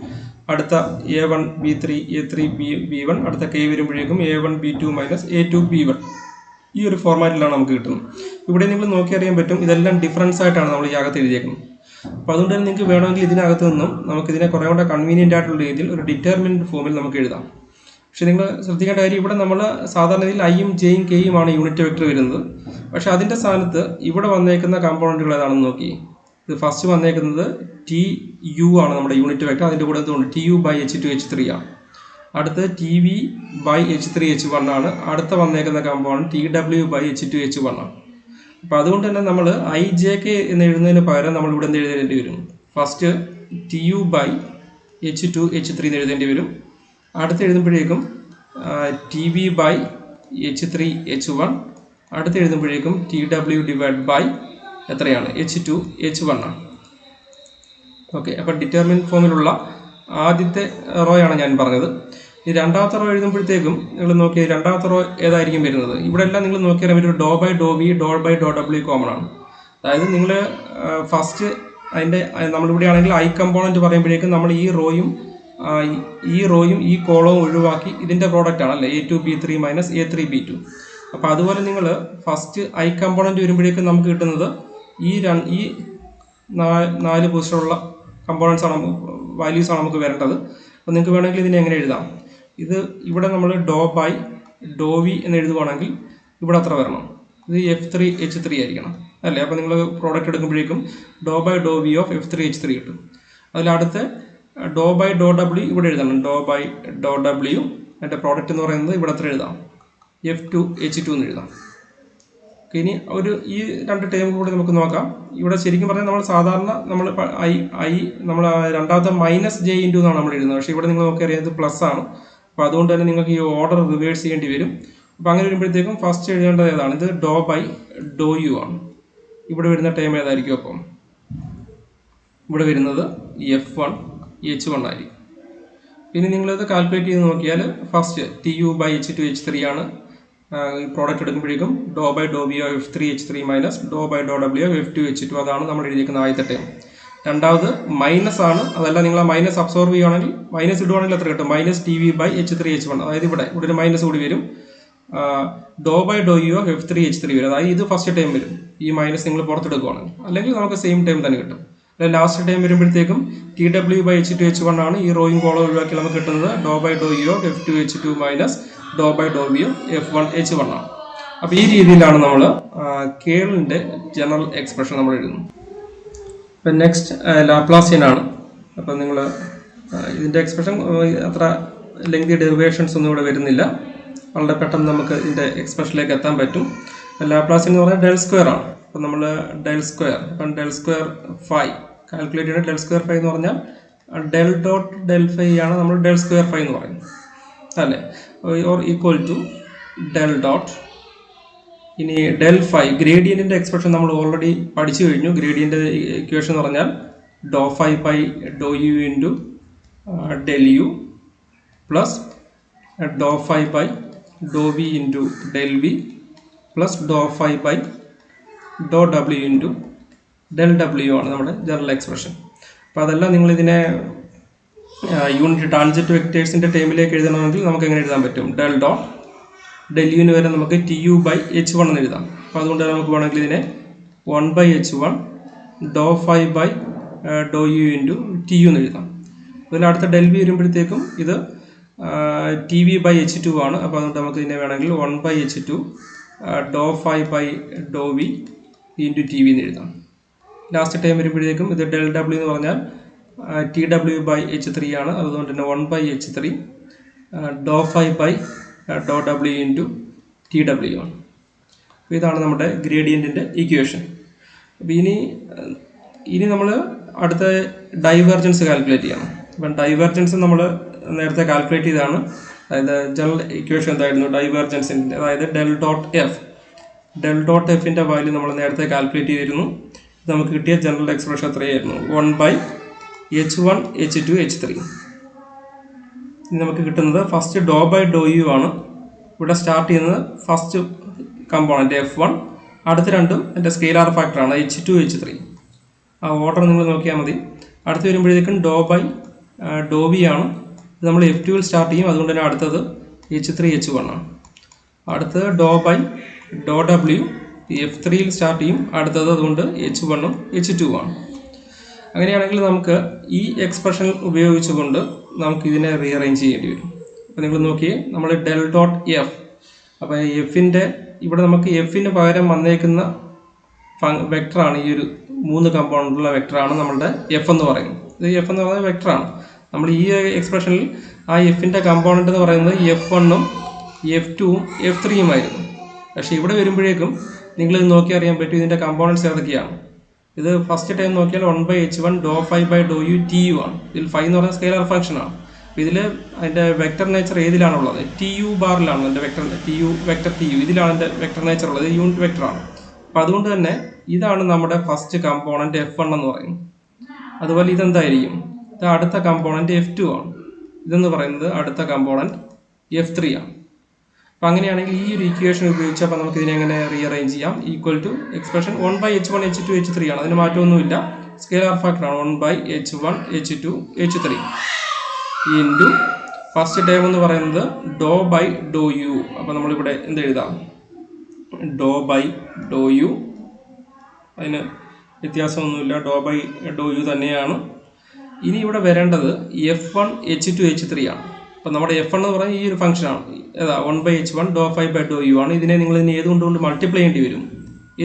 അടുത്ത A1 B3 A3 B1, അടുത്ത K വരുമ്പോഴേക്കും A1 B2 minus A2 B1. ഈ ഒരു ഫോർമാറ്റിലാണ് നമുക്ക് കിട്ടുന്നത്. ഇവിടെ നിങ്ങൾ നോക്കിയറിയാൻ പറ്റും, ഇതെല്ലാം ഡിഫറൻസ് ആയിട്ടാണ് നമ്മൾ ഈ അകത്ത് എഴുതിയേക്കുന്നത്. അപ്പോൾ അതുകൊണ്ട് തന്നെ നിങ്ങൾക്ക് വേണമെങ്കിൽ ഇതിനകത്ത് നിന്നും നമുക്കിതിനെ കുറേ കൂടെ കൺവീനിയൻ്റ് ആയിട്ടുള്ള രീതിയിൽ ഒരു ഡിറ്റർമിനൻറ്റ് ഫോമിൽ നമുക്ക് എഴുതാം. പക്ഷേ നിങ്ങൾ ശ്രദ്ധിക്കേണ്ട കാര്യം, ഇവിടെ നമ്മൾ സാധാരണ രീതിയിൽ ഐയും ജെയും കെയുമാണ് യൂണിറ്റ് വെക്ടർ വരുന്നത്. പക്ഷേ അതിൻ്റെ സ്ഥാനത്ത് ഇവിടെ വന്നേക്കുന്ന കമ്പോണൻറ്റുകൾ ഏതാണെന്ന് നോക്കി. ഇത് ഫസ്റ്റ് വന്നേക്കുന്നത് ടി യു ആണ് നമ്മുടെ യൂണിറ്റ് വെക്ടർ. അതിൻ്റെ കൂടെ എന്തുകൊണ്ട് T U by H2 H3 ആണ്. അടുത്ത് T V by H3 H1 ആണ്. അടുത്ത വന്നേക്കുന്ന component T W by H2 H1 ആണ്. അപ്പോൾ അതുകൊണ്ട് തന്നെ നമ്മൾ IJK എന്ന് എഴുതുന്നതിന് പകരം നമ്മൾ ഇവിടെ എന്ത് എഴുതേണ്ടി വരും? First T U by H2 H3 എന്ന് എഴുതേണ്ടി വരും. അടുത്ത് എഴുതുമ്പോഴേക്കും T V by H3 H1, അടുത്ത് എഴുതുമ്പോഴേക്കും ടി ഡബ്ല്യു ഡിവൈഡ് ബൈ എത്രയാണ്? H2 H1 ആണ്. ഓക്കെ. അപ്പോൾ ഡിറ്റർമിനൻറ്റ് ഫോമിലുള്ള ആദ്യത്തെ റോയാണ് ഞാൻ പറഞ്ഞത്. ഈ രണ്ടാമത്തെ റോ എഴുതുമ്പോഴത്തേക്കും നിങ്ങൾ നോക്കിയാൽ രണ്ടാമത്തെ റോ ഏതായിരിക്കും വരുന്നത്? ഇവിടെ എല്ലാം നിങ്ങൾ നോക്കിയാൽ ഒരു doh by Dr V doh by Dr W common ആണ്. അതായത് നിങ്ങൾ ഫസ്റ്റ് അതിൻ്റെ നമ്മളിവിടെ ആണെങ്കിൽ ഐ കമ്പോണൻറ്റ് പറയുമ്പോഴേക്കും നമ്മൾ ഈ റോയും ഈ കോളവും ഒഴിവാക്കി ഇതിൻ്റെ പ്രോഡക്റ്റ് ആണല്ലേ A2 B3 minus A3 B2. അപ്പോൾ അതുപോലെ നിങ്ങൾ ഫസ്റ്റ് ഐ കമ്പോണൻറ്റ് വരുമ്പോഴേക്കും നമുക്ക് കിട്ടുന്നത് ഈ 4 പൊസിഷനുള്ള കമ്പോണൻസ് ആണ്, വാല്യൂസ് ആണ് നമുക്ക് വരേണ്ടത്. അപ്പോൾ നിങ്ങൾക്ക് വേണമെങ്കിൽ ഇതിനെ എങ്ങനെ എഴുതാം? ഇവിടെ നമ്മൾ ഡോ ബൈ ഡോ വി എന്ന് എഴുതുവാണെങ്കിൽ ഇവിടെ അത്ര വരണം. ഇത് F3 H3 ആയിരിക്കണം അല്ലേ? അപ്പോൾ നിങ്ങൾ പ്രോഡക്റ്റ് എടുക്കുമ്പോഴേക്കും doh by Dr V of F3 H3 കിട്ടും. അതിലടുത്ത് ഡോ ബൈ ഡോ ഡബ്ല്യു ഇവിടെ എഴുതണം. ഡോ ബൈ ഡോ ഡബ്ല്യു അതിൻ്റെ പ്രോഡക്റ്റ് എന്ന് പറയുന്നത് ഇവിടെ അത്ര എഴുതാം, F2 H2 എന്ന് എഴുതാം. ഇനി ഈ 2 ടേം കൂടി നമുക്ക് നോക്കാം. ഇവിടെ ശരിക്കും പറഞ്ഞാൽ നമ്മൾ സാധാരണ നമ്മൾ രണ്ടാമത്തെ മൈനസ് ജെ ഇൻറ്റു എന്നാണ് നമ്മൾ എഴുതുന്നത്. പക്ഷേ ഇവിടെ നിങ്ങൾ നോക്കിയറിയാം ഇത് പ്ലസ് ആണ്. അപ്പോൾ അതുകൊണ്ട് തന്നെ നിങ്ങൾക്ക് ഈ ഓർഡർ റിവേഴ്സ് ചെയ്യേണ്ടി വരും. അപ്പോൾ അങ്ങനെ വരുമ്പോഴത്തേക്കും ഫസ്റ്റ് എഴുതേണ്ടത് ഏതാണ്? ഇത് ഡോ ബൈ ഡോ യു ആണ്. ഇവിടെ വരുന്ന ടൈം ഏതായിരിക്കും? അപ്പം ഇവിടെ വരുന്നത് F1 H1 ആയിരിക്കും. പിന്നെ നിങ്ങളിത് കാൽക്കുലേറ്റ് ചെയ്ത് നോക്കിയാൽ first T U by H2 H3 ആണ്. ഈ പ്രോഡക്റ്റ് എടുക്കുമ്പോഴേക്കും doh by Dr V of F3 H3 minus Dr by Dr W of F2 H2. അതാണ് നമ്മൾ എഴുതിയിരിക്കുന്ന ആദ്യത്തെ ടൈം. രണ്ടാമത് മൈനസ് ആണ്. അതല്ല നിങ്ങൾ ആ മൈനസ് അബ്സോർവ് ചെയ്യുകയാണെങ്കിൽ മൈനസ് ഇടുവാണെങ്കിൽ എത്ര കിട്ടും? Minus T V by H3 H1. അതായത് ഇവിടെ ഒരു മൈനസ് കൂടി വരും. Doh by Dr U of F3 H3 വരും. അതായത് ഇത് ഫസ്റ്റ് ടൈം വരും. ഈ മൈനസ് നിങ്ങൾ പുറത്തെടുക്കുകയാണെങ്കിൽ, അല്ലെങ്കിൽ നമുക്ക് സെയിം ടൈം തന്നെ കിട്ടും. ലാസ്റ്റ് ടൈം വരുമ്പോഴത്തേക്കും T W by H2 H1 ആണ്. ഈ റോയും കോളം ഒഴിവാക്കി നമുക്ക് കിട്ടുന്നത് doh by Dr U of F2 H2 minus Dr by Dr V of F1 H1 ആണ്. അപ്പോൾ ഈ രീതിയിലാണ് നമ്മൾ കേളിൻ്റെ ജനറൽ എക്സ്പ്രഷൻ നമ്മൾ എഴുതുന്നത്. ഇപ്പം നെക്സ്റ്റ് ലാപ്ലാസിയൻ ആണ്. അപ്പം നിങ്ങൾ ഇതിൻ്റെ എക്സ്പ്രഷൻ അത്ര ലെങ്തി ഡെറിവേഷൻസ് ഒന്നും ഇവിടെ വരുന്നില്ല. വളരെ പെട്ടെന്ന് നമുക്ക് ഇതിൻ്റെ എക്സ്പ്രഷനിലേക്ക് എത്താൻ പറ്റും. ലാപ്ലാസ് എന്ന് പറഞ്ഞാൽ ഡെൽ സ്ക്വയർ ആണ്. അപ്പം നമ്മൾ ഡെൽ സ്ക്വയർ, അപ്പം ഡെൽ സ്ക്വയർ ഫൈ കാൽക്കുലേറ്റ് ചെയ്യുന്നത്. ഡെൽ സ്ക്വയർ ഫൈ എന്ന് പറഞ്ഞാൽ ഡെൽ ഡോട്ട് ഡെൽ ഫൈ ആണ് നമ്മൾ ഡെൽ സ്ക്വയർ ഫൈ എന്ന് പറയുന്നത് അല്ലേ. Or equal to del dot. ഇനി ഡെൽ ഫൈ ഗ്രേഡിയൻറ്റിൻ്റെ എക്സ്പ്രഷൻ നമ്മൾ ഓൾറെഡി പഠിച്ചു കഴിഞ്ഞു. ഗ്രേഡിയൻ്റ് ഇക്വേഷൻ എന്ന് പറഞ്ഞാൽ doh phi by Dr U into del U plus Dr phi by Dr V into del V plus Dr phi by Dr W into del W ആണ് നമ്മുടെ general expression. അപ്പോൾ അതെല്ലാം നിങ്ങളിതിനെ unit tangent വെക്റ്റേഴ്സിൻ്റെ ടേമിലേക്ക് എഴുതണമെങ്കിൽ നമുക്ക് എങ്ങനെ എഴുതാൻ പറ്റും? ഡെൽ ഡോട്ട് ഡെൽ യുവിന് വരെ നമുക്ക് T U by H one എന്ന് എഴുതാം. അപ്പോൾ അതുകൊണ്ട് നമുക്ക് വേണമെങ്കിൽ ഇതിനെ 1/h1 Dr phi by Dr U into T U എന്ന് എഴുതാം. അതിൽ അടുത്ത ഡെൽ വി വരുമ്പോഴത്തേക്കും ഇത് T V by H two ആണ്. അപ്പോൾ അതുകൊണ്ട് നമുക്ക് ഇതിനെ വേണമെങ്കിൽ 1/h2 Dr phi by Dr V into T V എന്ന് എഴുതാം. ലാസ്റ്റ് ടൈം വരുമ്പോഴത്തേക്കും ഇത് ഡെൽ ഡബ്ല്യു എന്ന് പറഞ്ഞാൽ T W by H three ആണ്. അതുകൊണ്ട് തന്നെ 1/h3 dou phi by Dr W into T W ആണ്. അപ്പോൾ ഇതാണ് നമ്മുടെ ഗ്രേഡിയൻറ്റിൻ്റെ ഇക്വേഷൻ. അപ്പോൾ ഇനി നമ്മൾ അടുത്ത ഡൈവേർജൻസ് കാൽക്കുലേറ്റ് ചെയ്യണം. അപ്പം ഡൈവേർജൻസ് നമ്മൾ നേരത്തെ കാൽക്കുലേറ്റ് ചെയ്തതാണ്. അതായത് ജനറൽ ഇക്വേഷൻ എന്തായിരുന്നു? ഡൈവേർജൻസിൻ്റെ, അതായത് del dot F. Del dot എഫിൻ്റെ വാല്യൂ നമ്മൾ നേരത്തെ കാൽക്കുലേറ്റ് ചെയ്തിരുന്നു. നമുക്ക് കിട്ടിയ ജനറൽ എക്സ്പ്രഷൻ എത്രയായിരുന്നു? 1/h1 h2 h3. ഇനി നമുക്ക് കിട്ടുന്നത് first Dr by Dr U ആണ്. ഇവിടെ സ്റ്റാർട്ട് ചെയ്യുന്നത് ഫസ്റ്റ് കമ്പോണൻറ്റ് F1, അടുത്ത രണ്ടും എൻ്റെ സ്കെയിലാർ ഫാക്ടറാണ് H2 H3. ആ ഓർഡർ നിങ്ങൾ നോക്കിയാൽ മതി. അടുത്ത് വരുമ്പോഴത്തേക്കും ഡോ ബൈ ഡോ വി ആണ്. ഇത് നമ്മൾ F2 സ്റ്റാർട്ട് ചെയ്യും. അതുകൊണ്ട് തന്നെ അടുത്തത് H3 H1 ആണ്. അടുത്തത് ഡോ by Dr W F3 start ചെയ്യും. അടുത്തത് അതുകൊണ്ട് H1ഉം H2 ആണ്. അങ്ങനെയാണെങ്കിൽ നമുക്ക് ഈ എക്സ്പ്രഷൻ ഉപയോഗിച്ചുകൊണ്ട് നമുക്ക് ഇതിനെ റീഅറേഞ്ച് ചെയ്യേണ്ടി വരും. അപ്പോൾ നിങ്ങൾ നോക്കിയേ, നമ്മൾ ഡെൽ ഡോട്ട് എഫ്. അപ്പോൾ എഫിൻ്റെ ഇവിടെ നമുക്ക് എഫിന് പകരം വന്നേക്കുന്ന വെക്ടറാണ്, ഈ ഒരു 3 കമ്പോണൻറ്റുള്ള വെക്ടറാണ് നമ്മളുടെ എഫ് എന്ന് പറയുന്നത്. ഇത് എഫ് എന്ന് പറയുന്നത് വെക്ടറാണ്. നമ്മൾ ഈ എക്സ്പ്രഷനിൽ ആ എഫിൻ്റെ കമ്പോണൻറ്റ് എന്ന് പറയുന്നത് F1ഉം F2ഉം F3ഉം ആയിരുന്നു. പക്ഷേ ഇവിടെ വരുമ്പോഴേക്കും നിങ്ങളിത് നോക്കി അറിയാൻ പറ്റും ഇതിൻ്റെ കമ്പോണൻറ്റ്സ് ഏതൊക്കെയാണ്. ഇത് ഫസ്റ്റ് ടൈം നോക്കിയാൽ 1/h1 Dr phi by Dr U T U ആണ്. ഇതിൽ ഫൈ എന്ന് പറയുന്നത് സ്കെയിലർ ഫംഗ്ഷനാണ്. അപ്പോൾ ഇതിൽ അതിൻ്റെ വെക്ടർ നേച്ചർ ഏതിലാണുള്ളത്? ടി യു ബാറിലാണ് എൻ്റെ vector T U, vector T U, ഇതിലാണ് എൻ്റെ വെക്ടർ നേച്ചർ ഉള്ളത്. യൂണിറ്റ് വെക്ടറാണ്. അപ്പോൾ അതുകൊണ്ട് തന്നെ ഇതാണ് നമ്മുടെ ഫസ്റ്റ് കമ്പോണൻറ്റ് F1 എന്ന് പറയുന്നത്. അതുപോലെ ഇതെന്തായിരിക്കും? ഇത് അടുത്ത കമ്പോണൻറ്റ് F2 ആണ്. ഇതെന്ന് പറയുന്നത് അടുത്ത കമ്പോണൻറ്റ് F3 ആണ്. അപ്പോൾ അങ്ങനെയാണെങ്കിൽ ഈ ഒരു ഇക്വേഷൻ ഉപയോഗിച്ച് അപ്പോൾ നമുക്ക് ഇതിനെ എങ്ങനെ റീഅറേഞ്ച് ചെയ്യാം? Equal to expression 1/h1 h2 h3 ആണ്. അതിന് മാറ്റമൊന്നുമില്ല, സ്കെയിലാർ ഫാക്ടറാണ്. 1/h1 h2 h3 into first term എന്ന് പറയുന്നത് ഡോ ബൈ ഡോ യു. അപ്പോൾ നമ്മളിവിടെ എന്ത് എഴുതാം? ഡോ ബൈ ഡോ യു. അതിന് വ്യത്യാസമൊന്നുമില്ല, ഡോ ബൈ ഡോ യു തന്നെയാണ്. ഇനി ഇവിടെ വരേണ്ടത് F1 h2 h3 ആണ്. അപ്പോൾ നമ്മുടെ F1 എന്ന് പറയുന്നത് ഈ ഒരു ഫംഗ്ഷനാണ്. ഏതാ? 1/h1 Dr phi by Dr U ആണ്. ഇതിനെ നിങ്ങൾ ഇനി ഏതുകൊണ്ട് മൾട്ടിപ്ലൈ ചെയ്യേണ്ടി വരും?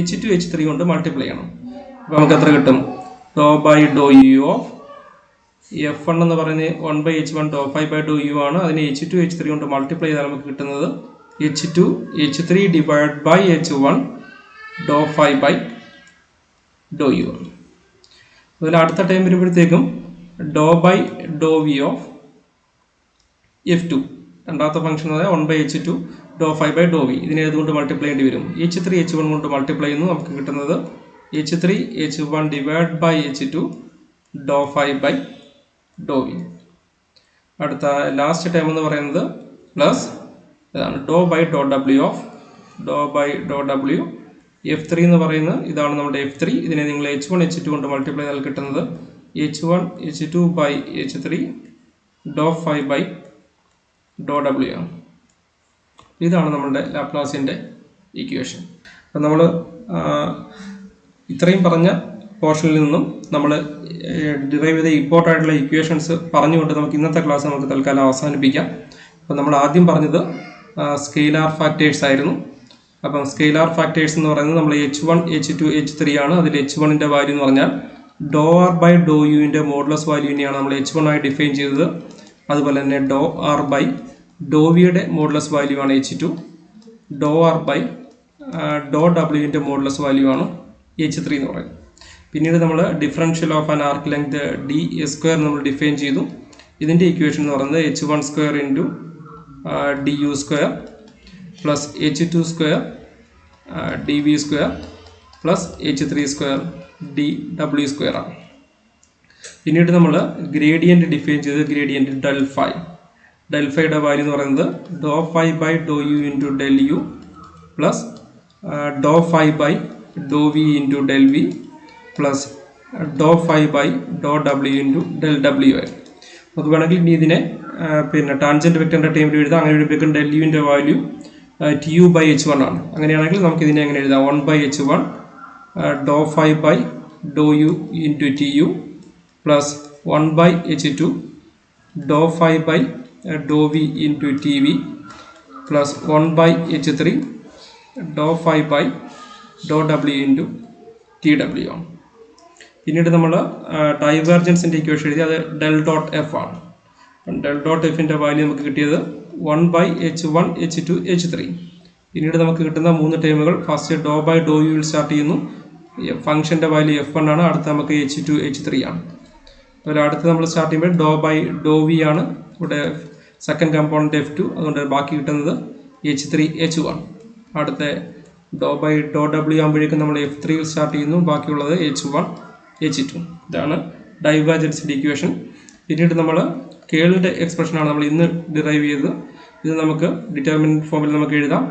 H2 h3 കൊണ്ട് മൾട്ടിപ്ലൈ ചെയ്യണം. അപ്പോൾ നമുക്ക് എത്ര കിട്ടും? Doh by Dr U of F1 എന്ന് പറയുന്നത് 1/h1 Dr phi by Dr U ആണ്. അതിനെ H2 h3 കൊണ്ട് മൾട്ടിപ്ലൈ ചെയ്താൽ നമുക്ക് കിട്ടുന്നത് H2 h3 divide by H1 doh phi by Dr U ആണ്. അതിൽ അടുത്ത ടൈം വരുമ്പോഴത്തേക്കും doh by Dr V of F2, രണ്ടാമത്തെ ഫംഗ്ഷൻ എന്ന് പറഞ്ഞാൽ 1/h2 Dr phi by Dr V. ഇതിനെ ഏതുകൊണ്ട് മൾട്ടിപ്ലൈ ചെയ്യേണ്ടി വരും? H3 H1 കൊണ്ട് മൾട്ടിപ്ലൈ ചെയ്യുന്നു. നമുക്ക് കിട്ടുന്നത് H3 H1 divide by H2 doh phi by Dr V. അടുത്ത ലാസ്റ്റ് ടൈം എന്ന് പറയുന്നത് പ്ലസ് ഇതാണ് doh by Dr W of doh by Dr W F3 എന്ന് പറയുന്നത് ഇതാണ് നമ്മുടെ F3. ഇതിനെ നിങ്ങൾ H1 H2 കൊണ്ട് മൾട്ടിപ്ലൈ ചെയ്താൽ കിട്ടുന്നത് H1 H2 by H3 Dr phi by Dr W ആണ്. ഇതാണ് നമ്മുടെ ലാപ്ലാസിൻ്റെ ഇക്വേഷൻ. അപ്പം നമ്മൾ ഇത്രയും പറഞ്ഞ പോർഷനിൽ നിന്നും നമ്മൾ ഡിറൈവ് ചെയ്ത ഇമ്പോർട്ടൻ്റ് ആയിട്ടുള്ള ഇക്വേഷൻസ് പറഞ്ഞുകൊണ്ട് നമുക്ക് ഇന്നത്തെ ക്ലാസ് നമുക്ക് തൽക്കാലം അവസാനിപ്പിക്കാം. അപ്പം നമ്മൾ ആദ്യം പറഞ്ഞത് സ്കെയിലാർ ഫാക്ടേഴ്സ് ആയിരുന്നു. അപ്പം സ്കെയിലാർ ഫാക്ടേഴ്സ് എന്ന് പറയുന്നത് നമ്മൾ H1 H2 H3 ആണ്. അതിൽ H1ൻ്റെ വാല്യൂ എന്ന് പറഞ്ഞാൽ ഡോ ആർ ബൈ ഡോ യുവിൻ്റെ മോഡുലസ് വാല്യൂവിനെയാണ് നമ്മൾ H1 ആയി ഡിഫൈൻ ചെയ്തത്. അതുപോലെ തന്നെ ഡോ ആർ ബൈ ഡോ വിയുടെ മോഡുലസ് വാല്യൂ ആണ് H2. Doh R by doh ഡബ്ല്യുവിൻ്റെ മോഡുലസ് വാല്യൂ ആണ് H3 എന്ന് പറയുന്നത്. പിന്നീട് നമ്മൾ differential of an arc length D square നമ്മൾ ഡിഫൈൻ ചെയ്തു. ഇതിൻ്റെ ഇക്വേഷൻ എന്ന് പറയുന്നത് H1 square into D U square plus H2 square D V square plus H3 square D W square ആണ്. പിന്നീട് നമ്മൾ ഗ്രേഡിയൻറ്റ് ഡിഫൈൻ ചെയ്ത് ഗ്രേഡിയൻറ്റ് ഡെൽ ഫൈയുടെ വാല്യൂ എന്ന് പറയുന്നത് doh phi by Dr U into del U plus Dr phi by Dr V into del V plus Dr phi by Dr W into del W ആയി. നമുക്ക് വേണമെങ്കിൽ ഇനി ഇതിനെ പിന്നെ ടാൻജൻറ്റ് വെക്ടറിൻ്റെ ടൈമിൽ എഴുതാം. അങ്ങനെ എഴുതുമ്പോഴേക്കും ഡെൽ യുവിൻ്റെ value T U by H1 ആണ്. അങ്ങനെയാണെങ്കിൽ നമുക്ക് ഇതിനെ എങ്ങനെ എഴുതാം? 1 by H1 doh phi by Dr U into T U plus 1 by H2 doh phi by Dr V into T V plus 1 by H3 Dr phi by Dr W into T W ആണ്. പിന്നീട് നമ്മൾ ഡൈവേർജൻസിൻ്റെ equation എഴുതി, അത് del dot F ആണ്. Del dot എഫിൻ്റെ value നമുക്ക് കിട്ടിയത് 1 ബൈ H1 H2 H3. പിന്നീട് നമുക്ക് കിട്ടുന്ന 3 ടേമുകൾ ഫസ്റ്റ് ഡോ ബൈ ഡോ യുവിൽ സ്റ്റാർട്ട് ചെയ്യുന്നു. ഫംഗ്ഷൻ്റെ വാല്യൂ F1 ആണ്. അടുത്ത് നമുക്ക് H2 H3 ആണ്. അതുപോലെ അടുത്ത് നമ്മൾ സ്റ്റാർട്ട് ചെയ്യുമ്പോൾ ഡോ ബൈ ഡോ വി ആണ്. ഇവിടെ സെക്കൻഡ് കമ്പോണൻറ്റ് F2, അതുകൊണ്ട് ബാക്കി കിട്ടുന്നത് H3 H1. അടുത്ത ഡോ ബൈ ഡോ ഡബ്ല്യു ആകുമ്പോഴേക്കും നമ്മൾ F3യിൽ സ്റ്റാർട്ട് ചെയ്യുന്നു. ബാക്കിയുള്ളത് H1 H2. ഇതാണ് ഡൈവേർജൻസിൻ്റെ ഇക്വേഷൻ. പിന്നീട് നമ്മൾ കേളിൻ്റെ എക്സ്പ്രഷനാണ് നമ്മൾ ഇന്ന് ഡിറൈവ് ചെയ്തത്. ഇത് നമുക്ക് ഡിറ്റർമിനൻറ്റ് ഫോമിൽ നമുക്ക് എഴുതാം.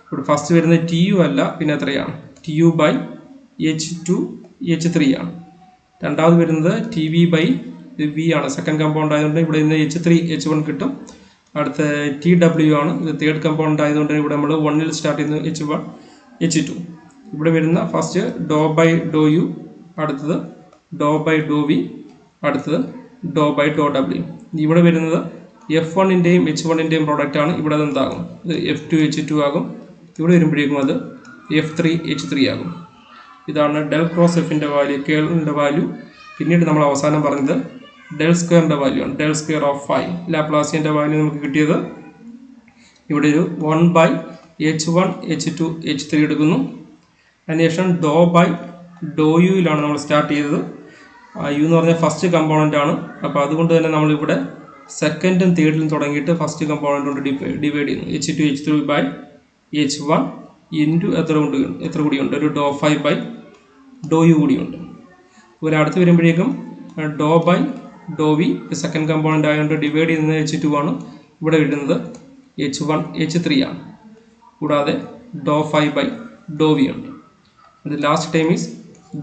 ഇവിടെ ഫസ്റ്റ് വരുന്നത് ടി യു അല്ല, പിന്നെ എത്രയാണ്? T U by H2 H3 ആണ്. രണ്ടാമത് വരുന്നത് ടി വി ബൈ വി ആണ്. സെക്കൻഡ് കമ്പൗണ്ട് ആയതുകൊണ്ട് ഇവിടെ നിന്ന് H3 H1 കിട്ടും. അടുത്ത ടി ഡബ്ല്യു ആണ്. ഇത് തേർഡ് കമ്പൗണ്ട് ആയതുകൊണ്ട് ഇവിടെ നമ്മൾ 1ൽ സ്റ്റാർട്ട് ചെയ്യുന്നു H1 H2. ഇവിടെ വരുന്ന first Dr by Dr U, അടുത്തത് ഡോ ബൈ ഡോ വി, അടുത്തത് ഡോ ബൈ ഡോ ഡബ്ല്യു. ഇവിടെ വരുന്നത് F1ൻ്റെയും H1ൻ്റെയും പ്രോഡക്റ്റ് ആണ്. ഇവിടെ എന്താകും? ഇത് F2 H2 ആകും. ഇവിടെ വരുമ്പോഴേക്കും അത് F3 H3 ആകും. ഇതാണ് ഡെൽ ക്രോസ് എഫിൻ്റെ വാല്യൂ, കേളിൻ്റെ വാല്യൂ. പിന്നീട് നമ്മൾ അവസാനം പറഞ്ഞത് ഡെൽ സ്ക്വയറിൻ്റെ വാല്യൂ ആണ്. ഡെൽ സ്ക്വയർ ഓഫ് ഫൈ ലാപ്ലാസിയൻ്റെ വാല്യൂ നമുക്ക് കിട്ടിയത് ഇവിടെ ഒരു 1 ബൈ H1 H2 H3 എടുക്കുന്നു. അതിനുശേഷം ഡോ ബൈ ഡോ യുയിലാണ് നമ്മൾ സ്റ്റാർട്ട് ചെയ്തത്. യു എന്ന് പറഞ്ഞാൽ ഫസ്റ്റ് കമ്പോണൻ്റ് ആണ്. അപ്പോൾ അതുകൊണ്ട് തന്നെ നമ്മളിവിടെ സെക്കൻഡും തേർഡിലും തുടങ്ങിയിട്ട് ഫസ്റ്റ് കമ്പോണൻ്റ് കൊണ്ട് ഡിവൈഡ് ചെയ്യുന്നു. H2 H3 by H1 into എത്ര കൂടിയുണ്ട്? ഒരു doh phi by Dr U കൂടിയുണ്ട്. ഇവിടെ അടുത്ത് വരുമ്പോഴേക്കും doh by Dr V second component ആയതുകൊണ്ട് ഡിവൈഡ് ചെയ്യുന്നത് H2 ആണ്. ഇവിടെ കിട്ടുന്നത് H1 H3 ആണ്. കൂടാതെ doh phi by Dr V ഉണ്ട്. ഇത് last time is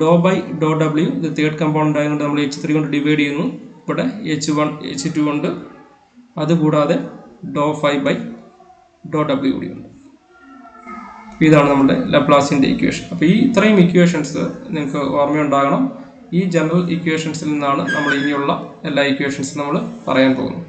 doh by Dr W. ഇത് തേർഡ് കമ്പോണൻ്റ് ആയതുകൊണ്ട് നമ്മൾ H3 കൊണ്ട് ഡിവൈഡ് ചെയ്യുന്നു. ഇവിടെ H1 H2 ഉണ്ട്. അതുകൂടാതെ ഡോ ഫൈ ബൈ ഡോ ഡബ്ല്യു കൂടിയുണ്ട്. ഇതാണ് നമ്മുടെ ലാപ്ലാസിൻ്റെ ഇക്വേഷൻ. അപ്പോൾ ഈ ഇത്രയും ഇക്വേഷൻസ് നിങ്ങൾക്ക് ഓർമ്മയുണ്ടാകണം. ഈ ജനറൽ ഇക്വേഷൻസിൽ നിന്നാണ് നമ്മൾ ഇനിയുള്ള എല്ലാ ഇക്വേഷൻസും നമ്മൾ പറയാൻ പോകുന്നത്.